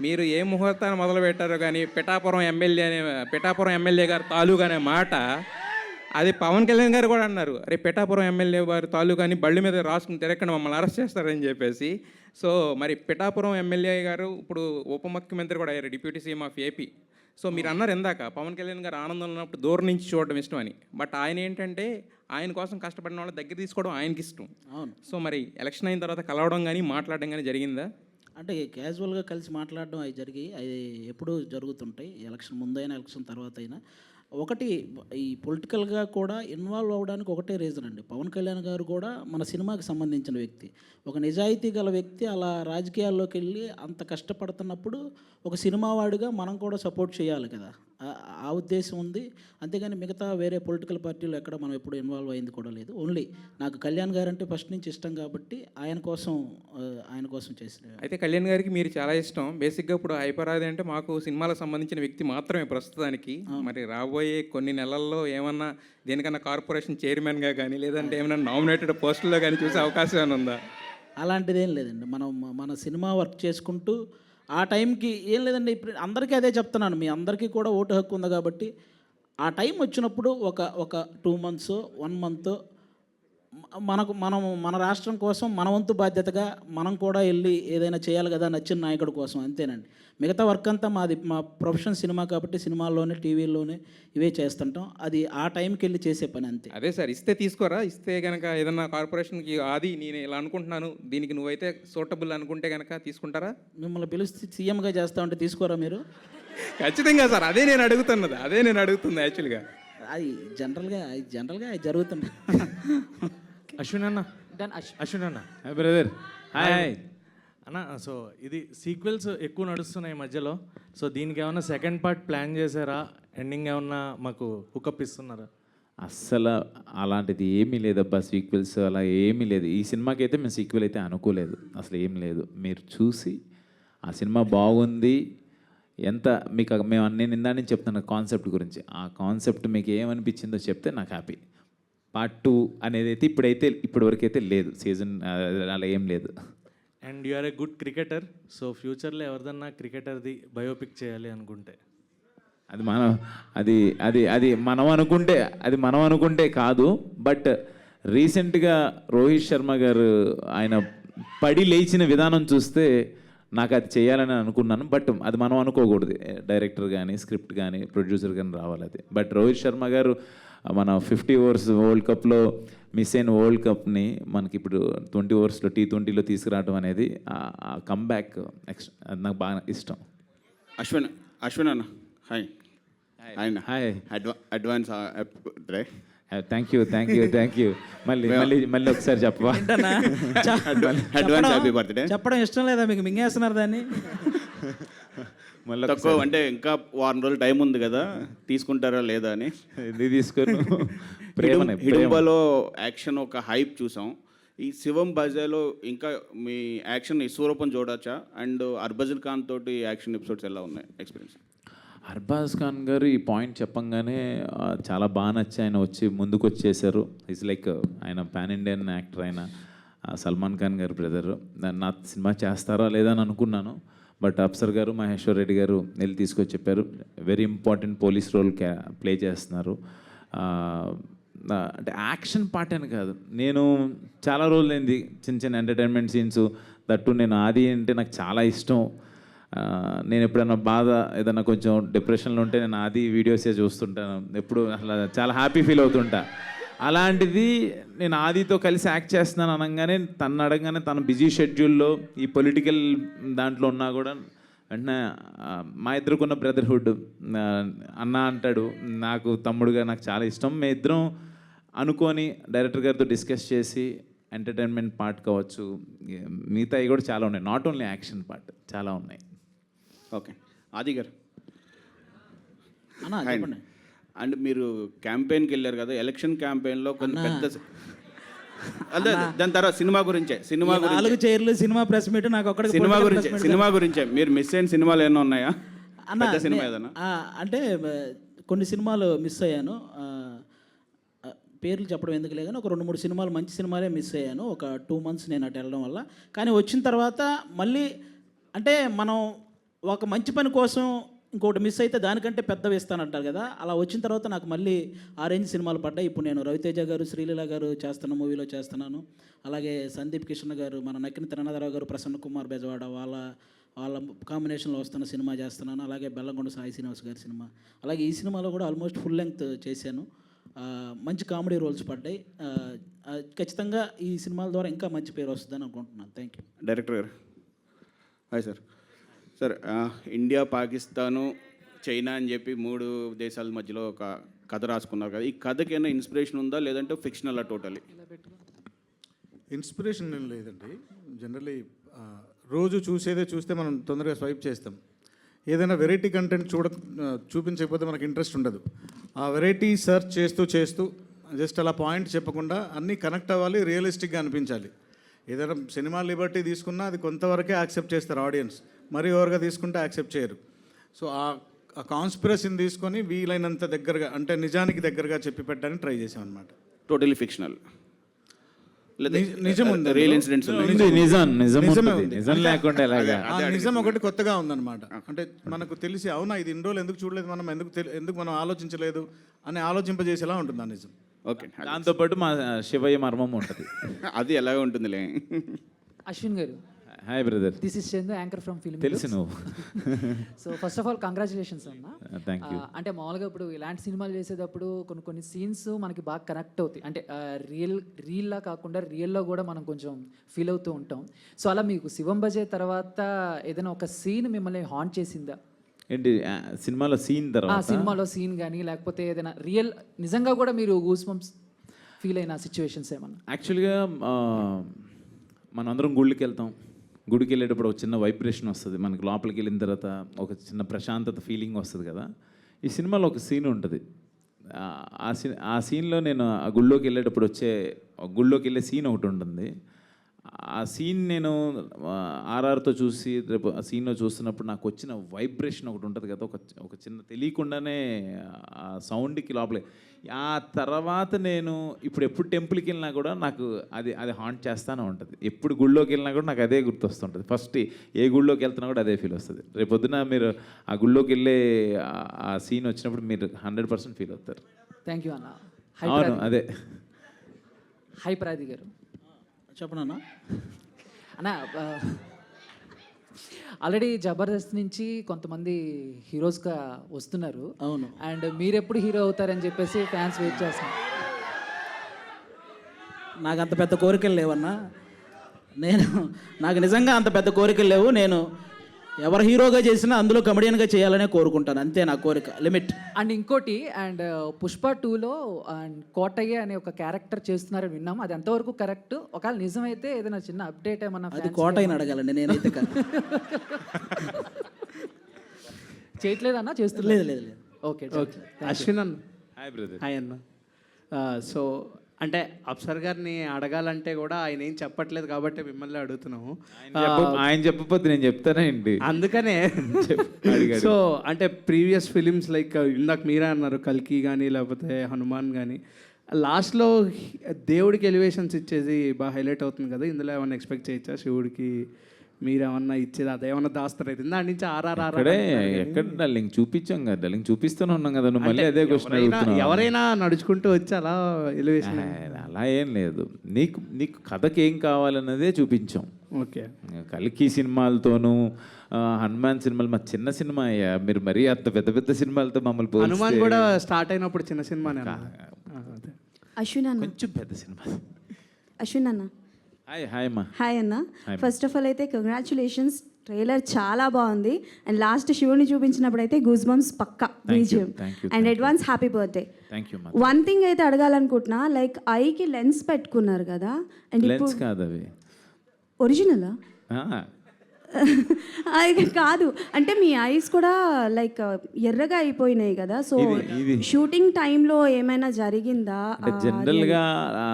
మీరు ఏ ముహూర్తాన్ని మొదలు పెట్టారో కానీ పిఠాపురం ఎమ్మెల్యే గారు తాలూకా అనే మాట, అది పవన్ కళ్యాణ్ గారు కూడా అన్నారు, అరే పిఠాపురం ఎమ్మెల్యే వారి తాలూకా అని బళ్ళు మీద రాసుకుని తిరగకుండా మమ్మల్ని అరెస్ట్ చేస్తారని చెప్పేసి. సో మరి పిఠాపురం ఎమ్మెల్యే గారు ఇప్పుడు ఉప ముఖ్యమంత్రి కూడా అయ్యారు, deputy CM of AP. So మీరు అన్నారు ఇందాక పవన్ కళ్యాణ్ గారు ఆనందంలో ఉన్నప్పుడు దూరం నుంచి చూడడం ఇష్టం అని. బట్ ఆయన ఏంటంటే ఆయన కోసం కష్టపడిన వాళ్ళ దగ్గర తీసుకోవడం ఆయనకి ఇష్టం. అవును. సో మరి ఎలక్షన్ అయిన తర్వాత కలవడం కానీ మాట్లాడడం కానీ జరిగిందా? అంటే క్యాజువల్గా కలిసి మాట్లాడడం అవి అవి ఎప్పుడూ జరుగుతుంటాయి, ఎలక్షన్ ముందైనా ఎలక్షన్ తర్వాత అయినా. ఒకటి ఈ పొలిటికల్గా కూడా ఇన్వాల్వ్ అవ్వడానికి ఒకటే రీజన్ అండి. పవన్ కళ్యాణ్ గారు కూడా మన సినిమాకి సంబంధించిన వ్యక్తి, ఒక నిజాయితీ గల వ్యక్తి. అలా రాజకీయాల్లోకి వెళ్ళి అంత కష్టపడుతున్నప్పుడు ఒక సినిమా వాడిగా మనం కూడా సపోర్ట్ చేయాలి కదా, ఆ ఉద్దేశం ఉంది. అంతేగాని మిగతా వేరే పొలిటికల్ పార్టీలు ఎక్కడ మనం ఎప్పుడు ఇన్వాల్వ్ అయింది కూడా లేదు. ఓన్లీ నాకు కళ్యాణ్ గారు అంటే ఫస్ట్ నుంచి ఇష్టం కాబట్టి ఆయన కోసం చేసిన. అయితే కళ్యాణ్ గారికి మీరు చాలా ఇష్టం. బేసిక్గా ఇప్పుడు హైపరాది అంటే మాకు సినిమాలకు సంబంధించిన వ్యక్తి మాత్రమే ప్రస్తుతానికి. మరి రాబోయే కొన్ని నెలల్లో ఏమన్నా దేనికన్నా కార్పొరేషన్ చైర్మన్గా కానీ లేదంటే ఏమైనా నామినేటెడ్ పోస్టుల్లో కానీ చూసే అవకాశం ఏమైనా ఉందా? అలాంటిది ఏం లేదండి. మన సినిమా వర్క్ చేసుకుంటూ ఆ టైంకి ఏం లేదండి. ఇప్పుడు అందరికీ అదే చెప్తున్నాను, మీ అందరికీ కూడా ఓటు హక్కు ఉంది కాబట్టి ఆ టైం వచ్చినప్పుడు ఒక 2 months 1 month మన రాష్ట్రం కోసం మన వంతు బాధ్యతగా మనం కూడా వెళ్ళి ఏదైనా చేయాలి కదా నచ్చిన నాయకుడి కోసం, అంతేనండి. మిగతా వర్క్ అంతా మా ప్రొఫెషన్ సినిమా కాబట్టి సినిమాల్లోనే టీవీల్లోనే ఇవే చేస్తుంటాం. అది ఆ టైంకి వెళ్ళి చేసే పని అంతే. అదే సార్, ఇస్తే తీసుకోరా? ఇస్తే కనుక ఏదన్నా కార్పొరేషన్కి అది నేను ఇలా అనుకుంటున్నాను, దీనికి నువ్వైతే సూటబుల్ అనుకుంటే కనుక తీసుకుంటారా? మిమ్మల్ని పిలిస్తే సీఎంగా చేస్తా ఉంటే తీసుకోరా మీరు? ఖచ్చితంగా సార్, అదే నేను అడుగుతుంది యాక్చువల్గా. అది జనరల్గా అది జరుగుతుంది. అశ్విన్ అన్న బ్రదర్ హాయ్ అన్న. సో ఇది సీక్వెల్స్ ఎక్కువ నడుస్తున్నాయి మధ్యలో. సో దీనికి ఏమన్నా సెకండ్ పార్ట్ ప్లాన్ చేశారా? ఎండింగ్ ఏమన్నా మాకు హుకప్ ఇస్తున్నారా? అస్సలు అలాంటిది ఏమీ లేదబ్బా, సీక్వెల్స్ అలా ఏమీ లేదు. ఈ సినిమాకి అయితే మేము సీక్వెల్ అయితే అనుకోలేదు, అసలు ఏం లేదు. మీరు చూసి ఆ సినిమా బాగుంది ఎంత మీకు నేను ఇందా నుంచి చెప్తున్నా కాన్సెప్ట్ గురించి, ఆ కాన్సెప్ట్ మీకు ఏమనిపించిందో చెప్తే నాకు హ్యాపీ. పార్ట్ 2 అనేది అయితే ఇప్పటివరకు అయితే లేదు, సీజన్ అలా ఏం లేదు. And you are a good cricketer. So ఫ్యూచర్లో ఎవరిదన్నా క్రికెటర్ది బయోపిక్ చేయాలి అనుకుంటే అది మనం అనుకుంటే కాదు. బట్ రీసెంట్గా రోహిత్ శర్మ గారు ఆయన పడి లేచిన విధానం చూస్తే నాకు అది చేయాలని అనుకున్నాను. బట్ అది మనం అనుకోకూడదు, డైరెక్టర్ కానీ స్క్రిప్ట్ కానీ ప్రొడ్యూసర్ కానీ రావాలి అది. బట్ రోహిత్ శర్మ గారు మన 50 overs వరల్డ్ కప్లో మిస్ అయిన వరల్డ్ కప్ని మనకి ఇప్పుడు 20 overs T20లో తీసుకురావడం అనేది ఆ కమ్బ్యాక్ అది నాకు బాగా ఇష్టం. అశ్విన్ అన్న hi. Hi advance thank you. మళ్ళీ ఒకసారి చెప్పవా? Advance happy birthday. చెప్పడం ఇష్టం లేదా మీకు? మింగేస్తున్నారు దాన్ని. తక్కువ అంటే ఇంకా 1 రోజులు టైం ఉంది కదా, తీసుకుంటారా లేదా అని. తీసుకోను. హిడింబాలో యాక్షన్ ఒక హైప్ చూసాం. ఈ శివం బజాలో ఇంకా మీ యాక్షన్ సూరపం చూడొచ్చా? అండ్ అర్బజన్ ఖాన్ తోటి యాక్షన్ ఎపిసోడ్స్ ఎలా ఉన్నాయి ఎక్స్పీరియన్స్? అర్బాజ్ ఖాన్ గారు ఈ పాయింట్ చెప్పంగానే చాలా బాగా నచ్చి ఆయన వచ్చి ముందుకు వచ్చేసారు. ఈజ్ లైక్ ఆయన పాన్ ఇండియన్ యాక్టర్, ఆయన సల్మాన్ ఖాన్ గారు బ్రదరు. నా సినిమా చేస్తారా లేదా అని అనుకున్నాను. బట్ అప్సర్ గారు, మహేశ్వర్ రెడ్డి గారు వెళ్ళి తీసుకొచ్చి చెప్పారు, very important police role play చేస్తున్నారు. అంటే యాక్షన్ పార్ట్ అని కాదు, నేను చాలా రోజులైంది చిన్న ఎంటర్టైన్మెంట్ సీన్స్ దట్టు. నేను ఆది అంటే నాకు చాలా ఇష్టం. నేను ఎప్పుడైనా బాధ ఏదైనా కొంచెం డిప్రెషన్లో ఉంటే నేను ఆది వీడియోసే చూస్తుంటాను, ఎప్పుడు అసలు చాలా హ్యాపీ ఫీల్ అవుతుంటా. అలాంటిది నేను ఆదితో కలిసి యాక్ట్ చేస్తున్నాను అనగానే తను అడగగానే తన బిజీ షెడ్యూల్లో ఈ పొలిటికల్ దాంట్లో ఉన్నా కూడా వెంటనే మా ఇద్దరుకున్న బ్రదర్హుడ్, అన్న అంటాడు, నాకు తమ్ముడుగా నాకు చాలా ఇష్టం. మేము ఇద్దరం అనుకొని డైరెక్టర్ గారితో డిస్కస్ చేసి ఎంటర్టైన్మెంట్ పార్ట్ కావచ్చు, మిగతాయి కూడా చాలా ఉన్నాయి, నాట్ ఓన్లీ యాక్షన్ పార్ట్ చాలా ఉన్నాయి. ఓకే, ఆది గారు అన్న చెప్పండి. అండ్ మీరు క్యాంపెయిన్కి వెళ్ళారు కదా, ఎలక్షన్ క్యాంపెయిన్లో కొన్ని పెద్ద అదే దాని తర్వాత సినిమా గురించే 4 చైర్లు సినిమా ప్రెస్ మీట్ నాకు ఒకటి సినిమా గురించే మీరు మిస్ అయిన సినిమాలు ఏమైనా ఉన్నాయా అన్న? పెద్ద సినిమా ఏదైనా? అంటే కొన్ని సినిమాలు మిస్ అయ్యాను, పేర్లు చెప్పడం ఎందుకులే కానీ ఒక 2-3 సినిమాలు మంచి సినిమాలే మిస్ అయ్యాను ఒక 2 months నేను అటు వెళ్ళడం వల్ల. కానీ వచ్చిన తర్వాత మళ్ళీ అంటే మనం ఒక మంచి పని కోసం ఇంకోటి మిస్ అయితే దానికంటే పెద్ద వేస్తానంటారు కదా, అలా వచ్చిన తర్వాత నాకు మళ్ళీ ఆరెంజ్ సినిమాలు పడ్డాయి. ఇప్పుడు నేను రవితేజ గారు, శ్రీలీల గారు చేస్తున్న మూవీలో చేస్తున్నాను. అలాగే సందీప్ కిషన్ గారు, మన నక్కిన తిరణాధరావు గారు, ప్రసన్న కుమార్ బెజవాడ వాళ్ళ కాంబినేషన్లో వస్తున్న సినిమా చేస్తున్నాను. అలాగే బెల్లంకొండ సాయి శ్రీనివాస్ గారి సినిమా, అలాగే ఈ సినిమాలో కూడా ఆల్మోస్ట్ ఫుల్ లెంగ్త్ చేశాను. మంచి కామెడీ రోల్స్ పడ్డాయి. ఖచ్చితంగా ఈ సినిమాల ద్వారా ఇంకా మంచి పేరు వస్తుందని అనుకుంటున్నాను. Thank you. డైరెక్టర్ గారు hi sir. Sir India, Pakistan, China అని చెప్పి 3 దేశాల మధ్యలో ఒక కథ రాసుకున్నారు కదా, ఈ కథకి ఏమైనా ఇన్స్పిరేషన్ ఉందా లేదంటే ఫిక్షనల్ టోటలీ? ఇన్స్పిరేషన్ ఏం లేదండి. జనరలీ రోజు చూస్తే మనం తొందరగా స్వైప్ చేస్తాం. ఏదైనా వెరైటీ కంటెంట్ చూపించకపోతే మనకు ఇంట్రెస్ట్ ఉండదు. ఆ వెరైటీ సెర్చ్ చేస్తూ జస్ట్ అలా పాయింట్ చెప్పకుండా అన్నీ కనెక్ట్ అవ్వాలి, రియలిస్టిక్గా అనిపించాలి. ఏదైనా సినిమా లిబర్టీ తీసుకున్నా అది కొంతవరకే యాక్సెప్ట్ చేస్తారు ఆడియన్స్, మరీ ఓవర్గా తీసుకుంటే యాక్సెప్ట్ చేయరు. సో ఆ కాన్స్పిరసీని తీసుకొని వీలైనంత దగ్గరగా, అంటే నిజానికి దగ్గరగా చెప్పి పెట్టడానికి ట్రై చేసాం అనమాట. టోటలీ ఫిక్షనల్ నిజం ఉంది, రియల్ ఇన్సిడెంట్స్ నిజం లేకుండా నిజం ఒకటి కొత్తగా ఉందన్నమాట. అంటే మనకు తెలిసి అవునా ఇది ఇన్ని రోజులు ఎందుకు చూడలేదు, మనం ఎందుకు మనం ఆలోచించలేదు అని ఆలోచింపజేసేలా ఉంటుంది ఆ నిజం. ఓకే, దాంతోపాటు మా శివయ్య మర్మం ఉంటుంది. అది ఎలాగ ఉంటుందిలే. అశ్విన్ గారు, hi brother. This is Chandu, anchor from film. తెలుసు నువ్వు. So first of all congratulations అన్న. Thank you. అంటే మామూలుగా ఇప్పుడు ఇలాంటి సినిమాలు చేసేటప్పుడు కొన్ని సీన్స్ మనకి బాగా కనెక్ట్ అవుతాయి. అంటే రియల్లా కాకుండా రియల్లో కూడా మనం కొంచెం ఫీల్ అవుతూ ఉంటాం. సో అలా మీకు శివం బజే తర్వాత ఏదైనా ఒక సీన్ మిమ్మల్ని హాంట్ చేసిందా? ఏంటి సినిమాలో సీన్ తర్వాత? సినిమాలో సీన్ కానీ లేకపోతే ఏదైనా రియల్ నిజంగా కూడా మీరు గూస్ బంప్స్ ఫీల్ అయిన సిచ్యువేషన్స్ ఏమన్నా? యాక్చువల్గా మనందరం గుడికి వెళ్ళేటప్పుడు ఒక చిన్న వైబ్రేషన్ వస్తుంది మనకి, లోపలికి వెళ్ళిన తర్వాత ఒక చిన్న ప్రశాంతత ఫీలింగ్ వస్తుంది కదా. ఈ సినిమాలో ఒక సీన్ ఉంటుంది. ఆ సీన్లో నేను ఆ గుళ్ళోకి వెళ్ళే సీన్ ఒకటి ఉంటుంది. ఆ సీన్ నేను ఆర్ఆర్తో చూసి రేపు ఆ సీన్లో చూస్తున్నప్పుడు నాకు వచ్చిన వైబ్రేషన్ ఒకటి ఉంటుంది కదా, ఒక చిన్న తెలియకుండానే ఆ సౌండ్కి లోపలే. ఆ తర్వాత నేను ఎప్పుడు టెంపుల్కి వెళ్ళినా కూడా నాకు అది హాంట్ చేస్తూనే ఉంటుంది. ఎప్పుడు గుళ్ళోకి వెళ్ళినా కూడా నాకు అదే గుర్తొస్తుంటుంది. ఫస్ట్ ఏ గుళ్ళోకి వెళ్తున్నా కూడా అదే ఫీల్ వస్తుంది. రేపొద్దున మీరు ఆ గుళ్ళోకి వెళ్ళే ఆ సీన్ వచ్చినప్పుడు మీరు 100% ఫీల్ అవుతారు. థ్యాంక్ యూ అన్న. అవును, అదే. హై ప్రాది గారు చెప్పనన్నా. అన్న, ఆల్రెడీ జబర్దస్త్ నుంచి కొంతమంది హీరోస్గా వస్తున్నారు. అవును. అండ్ మీరు ఎప్పుడు హీరో అవుతారని చెప్పేసి ఫ్యాన్స్ వెయిట్ చేస్తున్నారు. నాకు అంత పెద్ద కోరికలు లేవన్నా. నాకు నిజంగా అంత పెద్ద కోరికలు లేవు. నేను ఎవరు హీరోగా చేసినా అందులో కమెడియన్గా చేయాలనే కోరుకుంటాను, అంతే నా కోరిక, లిమిట్. అండ్ ఇంకోటి, అండ్ పుష్ప 2లో అండ్ కోటయ్య అనే ఒక క్యారెక్టర్ చేస్తున్నారని విన్నాము. అది ఎంతవరకు కరెక్ట్? ఒకవేళ నిజమైతే ఏదైనా చిన్న అప్డేట్ ఏమన్నా? అది కోటయ్యని అడగాలండి, నేనైతే కాదు. చేయట్లేదన్నా? చేస్తున్నారు? లేదు లేదు లేదు. Okay okay. అశ్విన్ అన్న. Hi brother. హాయ్ అన్న. సో అంటే అప్సర్ గారిని అడగాలంటే కూడా ఆయన ఏం చెప్పట్లేదు కాబట్టి మిమ్మల్ని అడుగుతున్నాము. ఆయన చెప్పకపోతే నేను చెప్తానా ఏంటి? అందుకనే సో అంటే ప్రీవియస్ ఫిలిమ్స్ లైక్ ఇందాక మీరే అన్నారు కల్కి కానీ లేకపోతే హనుమాన్ కానీ, లాస్ట్లో దేవుడికి ఎలివేషన్స్ ఇచ్చేది బాగా హైలైట్ అవుతుంది కదా, ఇందులో ఏమైనా ఎక్స్పెక్ట్ చేయొచ్చా శివుడికి మీరేమన్నా ఇచ్చేది అదేమన్నా దాస్తారు అయితే దాని నుంచి ఆర్ఆర్ఆర్ అక్కడే ఎక్కడ డార్లింగ్ చూపించాం కదా డార్లింగ్, చూపిస్తూనే ఉన్నాం కదా, నువ్వు మళ్ళీ అదే క్వశ్చన్ అడుగుతున్నావు. ఎవరైనా నడుచుకుంటూ వచ్చి అలా ఎలివేషన్ అలా ఏం లేదు, నీకు కథకి ఏం కావాలన్నదే చూపించాం. ఓకే, కల్కి సినిమాలతోనూ హనుమాన్ సినిమాలు మా చిన్న సినిమా అయ్యా, మీరు మరీ అంత పెద్ద పెద్ద సినిమాలతో మమ్మల్ని హనుమాన్ కూడా స్టార్ట్ అయినప్పుడు చిన్న సినిమానే. అశ్విన్ అన్న, కొంచెం పెద్ద సినిమా. అశ్విన్ అన్న, హాయ్ హాయ్ అమ్మా. హాయ్ అన్న. ఫస్ట్ ఆఫ్ ఆల్ అయితే కంగ్రాచులేషన్స్, ట్రైలర్ చాలా బాగుంది. అండ్ లాస్ట్ శివుని చూపించినప్పుడు అయితే గూస్ బంప్స్ పక్కా BGM. And advance happy birthday. One thing అయితే అడగాలనుకుంటున్నా, లైక్ ఐకి లెన్స్ పెట్టుకున్నారు కదా, అండ్ లెన్స్ కాదు అవి ఒరిజినలా? అది కాదు, అంటే మీ ఐస్ కూడా లైక్ ఎర్రగా అయిపోయినాయి కదా, సో షూటింగ్ టైంలో ఏమైనా జరిగిందా? అంటే జనరల్గా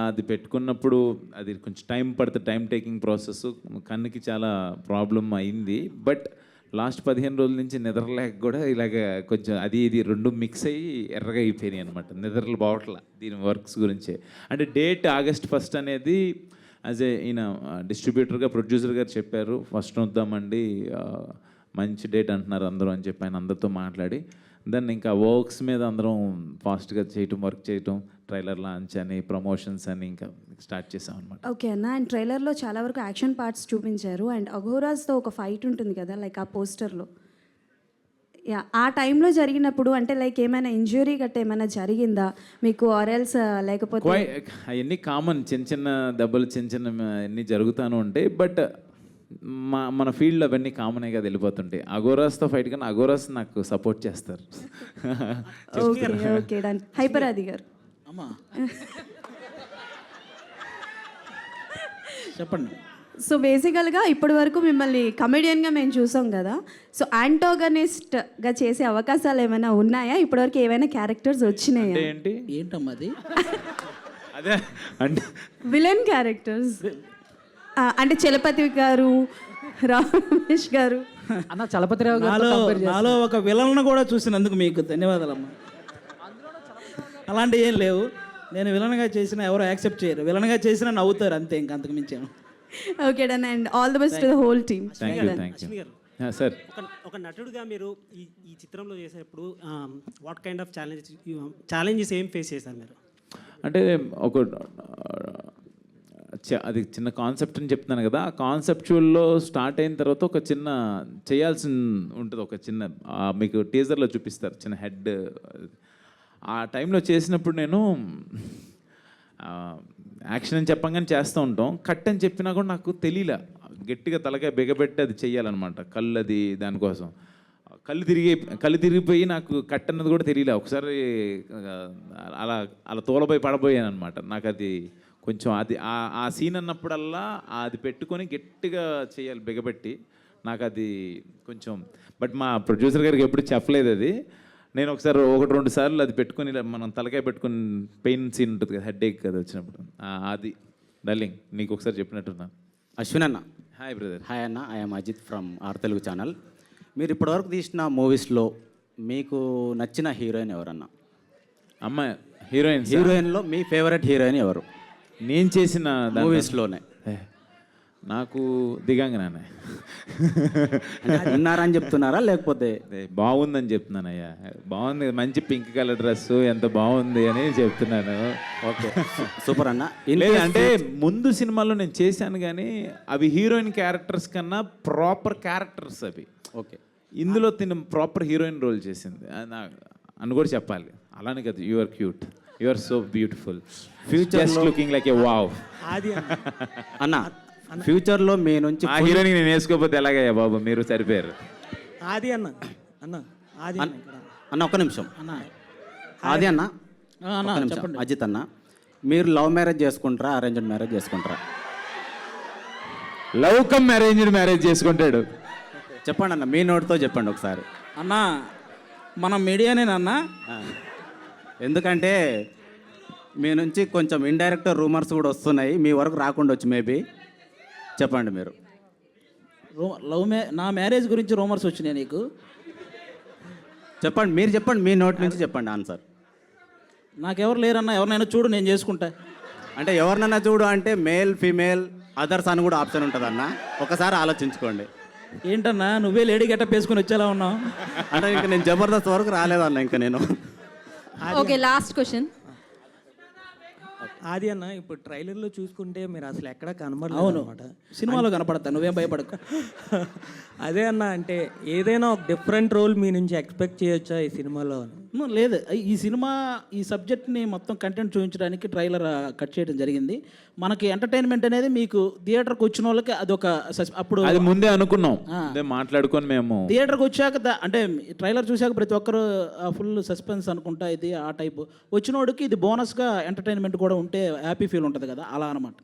అది పెట్టుకున్నప్పుడు అది కొంచెం టైం పడుతుంది, టైం టేకింగ్ ప్రాసెస్, కన్నుకి చాలా ప్రాబ్లం అయింది. బట్ లాస్ట్ 15 రోజుల నుంచి నిద్రలేక కూడా ఇలాగ కొంచెం అది ఇది రెండు మిక్స్ అయ్యి ఎర్రగా అయిపోయినాయి అనమాట. నిద్రలు బావట్ల దీని వర్క్స్ గురించే. అంటే డేట్ August 1 అనేది యాజ్ ఏ ఈయన డిస్ట్రిబ్యూటర్గా ప్రొడ్యూసర్ గారు చెప్పారు, ఫస్ట్ వద్దామండి, మంచి డేట్ అంటున్నారు అందరూ అని చెప్పి ఆయన అందరితో మాట్లాడి దాన్ని ఇంకా వర్క్స్ మీద అందరం ఫాస్ట్గా చేయటం, వర్క్ చేయటం, ట్రైలర్ లాంచ్ అని, ప్రమోషన్స్ అని ఇంకా స్టార్ట్ చేసాం అనమాట. ఓకే అన్న. అండ్ ట్రైలర్లో చాలా వరకు యాక్షన్ పార్ట్స్ చూపించారు, అండ్ అఘోరాస్తో ఒక ఫైట్ ఉంటుంది కదా, లైక్ ఆ పోస్టర్లో, యా ఆ టైంలో జరిగినప్పుడు అంటే లైక్ ఏమైనా ఇంజురీ గట్ట ఏమైనా జరిగిందా మీకు, ఆర్ఎల్స్ లేకపోతే? అవన్నీ కామన్, చిన్న చిన్న దెబ్బలు చిన్న చిన్న అన్నీ జరుగుతూనే ఉంటాయి. బట్ మన ఫీల్డ్లో అవన్నీ కామనే కదా వెళ్ళిపోతుంటాయి. అఘోరాస్తో ఫైట్ కానీ అఘోరాస్ నాకు సపోర్ట్ చేస్తారు. Okay okay done. హైపరాది గారు అమ్మా చెప్పండి. సో బేసికల్గా ఇప్పటి వరకు మిమ్మల్ని కమెడియన్గా మేము చూసాం కదా, సో యాంటోగనిస్ట్గా చేసే అవకాశాలు ఏమైనా ఉన్నాయా? ఇప్పటివరకు ఏమైనా క్యారెక్టర్స్ వచ్చినాయా? ఏంటమ్మా అది? అదే అంటే విలన్ క్యారెక్టర్స్ అంటే చలపతి గారు, రమేష్ గారు. అన్న చలపతిరావు గారు నాలో ఒక విలన్ను కూడా చూసినందుకు మీకు ధన్యవాదాలమ్మా. అలాంటివి ఏం లేవు, నేను విలన్గా చేసినా ఎవరు యాక్సెప్ట్ చేయరు, విలన్గా చేసినా నవ్వుతారు అంతే, ఇంకా అంతకు మించాను. Okay done. And all the best to the whole team. Sir, ఒక నటుడుగా మీరు ఈ చిత్రంలో చేసేటప్పుడు వాట్ కైండ్ ఆఫ్ ఛాలెంజెస్ ఏం ఫేస్ చేశారు మీరు? అంటే ఒక అది చిన్న కాన్సెప్ట్ అని చెప్తున్నాను కదా, ఆ కాన్సెప్చువల్లో స్టార్ట్ అయిన తర్వాత ఒక చిన్న చేయాల్సి ఉంటుంది, ఒక చిన్న మీకు టీజర్లో చూపిస్తారు చిన్న హెడ్. ఆ టైంలో చేసినప్పుడు నేను యాక్షన్ అని చెప్పంగానే చేస్తూ ఉంటాం, కట్ అని చెప్పినా కూడా నాకు తెలియలే, గట్టిగా తలకాయ బిగబెట్టి అది చెయ్యాలన్నమాట, కళ్ళు అది దానికోసం కళ్ళు తిరిగిపోయి నాకు కట్ అన్నది కూడా తెలియలే. ఒకసారి అలా తోలపోయి పడబోయాను అనమాట. నాకు అది కొంచెం ఆ సీన్ అన్నప్పుడల్లా అది పెట్టుకొని గట్టిగా చేయాలి బిగబెట్టి, నాకు అది కొంచెం. బట్ మా ప్రొడ్యూసర్ గారికి ఎప్పుడు చెప్పలేదు అది. నేను ఒకసారి 1-2 సార్లు అది పెట్టుకొని మనం తలకాయ పెట్టుకుని పెయిన్ సీన్ ఉంటుంది కదా, హెడ్ ఏక్ కదా వచ్చినప్పుడు, అది డార్లింగ్ నీకు ఒకసారి చెప్పినట్టున్నాను. అశ్విన్ అన్న. Hi brother. హాయ్ అన్న, I'm Ajith from R Telugu channel. మీరు ఇప్పటివరకు తీసిన మూవీస్లో మీకు నచ్చిన హీరోయిన్ ఎవరన్నా? అమ్మాయి హీరోయిన్లో మీ ఫేవరెట్ హీరోయిన్ ఎవరు నేను చేసిన మూవీస్లోనే? నాకు దిగాంగనే. విన్నారని చెప్తున్నారా లేకపోతే? బాగుందని చెప్తున్నానయ్యా, బాగుంది, మంచి పింక్ కలర్ డ్రెస్ ఎంత బాగుంది అని చెప్తున్నాను. ఓకే సూపర్ అన్న. అంటే ముందు సినిమాల్లో నేను చేశాను కానీ అవి హీరోయిన్ క్యారెక్టర్స్ కన్నా ప్రాపర్ క్యారెక్టర్స్ అవి. ఓకే, ఇందులో తిన ప్రాపర్ హీరోయిన్ రోల్ చేసింది అని కూడా చెప్పాలి. అలానే కదా, you are cute, you are so beautiful, future looking like a wow. అన్న ఫ్యూచర్లో మీ నుంచి ఆ హీరోయిన్ నేను వేసుకోకపోతే ఎలాగయ్యా బాబు, మీరు సరిపోయారు. ఆది అన్న ఆది అన్న ఒక్క నిమిషం. ఆది అన్న ఒక్క నిమిషం. అజిత్ అన్న, మీరు లవ్ మ్యారేజ్ చేసుకుంటారా అరేంజ్డ్ మ్యారేజ్ చేసుకుంటారా? లవ్ కమ్ అరేంజ్డ్ మ్యారేజ్ చేసుకుంటాడు. చెప్పండి అన్న, మీ నోటితో చెప్పండి ఒకసారి. అన్న మనం మీడియానేనన్నా, ఎందుకంటే మీ నుంచి కొంచెం ఇండైరెక్ట్ రూమర్స్ కూడా వస్తున్నాయి, మీ వరకు రాకుండా వచ్చి మేబీ చెప్పండి మీరు. నా మ్యారేజ్ గురించి రూమర్స్ వచ్చినాయి నీకు? చెప్పండి, మీరు చెప్పండి, మీ నోటి నుంచి చెప్పండి ఆన్సర్. నాకెవరు లేరన్నా, ఎవరినైనా చూడు నేను చేసుకుంటా. అంటే ఎవరినైనా చూడు అంటే మేల్ ఫీమేల్ అదర్స్ అని కూడా ఆప్షన్ ఉంటుంది అన్న, ఒకసారి ఆలోచించుకోండి. ఏంటన్నా నువ్వే లేడీ గెటప్ వేసుకొని వచ్చేలా ఉన్నావు? అంటే ఇంకా నేను జబర్దస్త్ వరకు రాలేదన్న ఇంకా నేను. Okay, last question. ఆది అన్న, ఇప్పుడు ట్రైలర్లో చూసుకుంటే మీరు అసలు ఎక్కడ కనబడలేదు అవును అనమాట. సినిమాలో కనపడతా, నువ్వేం భయపడకు. అదే అన్న, అంటే ఏదైనా ఒక డిఫరెంట్ రోల్ మీ నుంచి ఎక్స్పెక్ట్ చేయొచ్చా ఈ సినిమాలో అని? లేదు, ఈ సినిమా ఈ సబ్జెక్ట్ని మొత్తం కంటెంట్ చూపించడానికి ట్రైలర్ కట్ చేయడం జరిగింది. మనకి ఎంటర్టైన్మెంట్ అనేది మీకు థియేటర్కి వచ్చిన వాళ్ళకి అదొక అప్పుడు అది ముందే అనుకున్నాం, ముందే మాట్లాడుకొని మేము థియేటర్కి వచ్చాక అంటే ట్రైలర్ చూశాక ప్రతి ఒక్కరు ఫుల్ సస్పెన్స్ అనుకుంటా ఇది ఆ టైపు. వచ్చినోడికి ఇది బోనస్గా ఎంటర్టైన్మెంట్ కూడా ఉంటే హ్యాపీ ఫీల్ ఉంటుంది కదా, అలా అనమాట.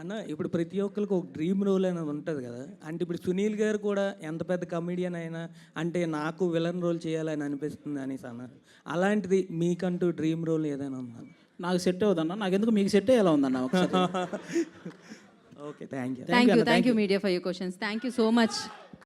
అన్న, ఇప్పుడు ప్రతి ఒక్కరికి ఒక డ్రీమ్ రోల్ అనేది ఉంటుంది కదా. అంటే ఇప్పుడు సునీల్ గారు కూడా ఎంత పెద్ద కమెడియన్ అయినా అంటే నాకు విలన్ రోల్ చేయాలని అనిపిస్తుంది అనేసి అన్నారు. అలాంటిది మీకంటూ డ్రీమ్ రోల్ ఏదైనా ఉందా? నాకు సెట్ అవుదన్నా, నాకెందుకు మీకు సెట్ అయ్యేలా ఉందన్న ఒకసారి. Okay, thank you. Thank you media for your questions. Thank you so much.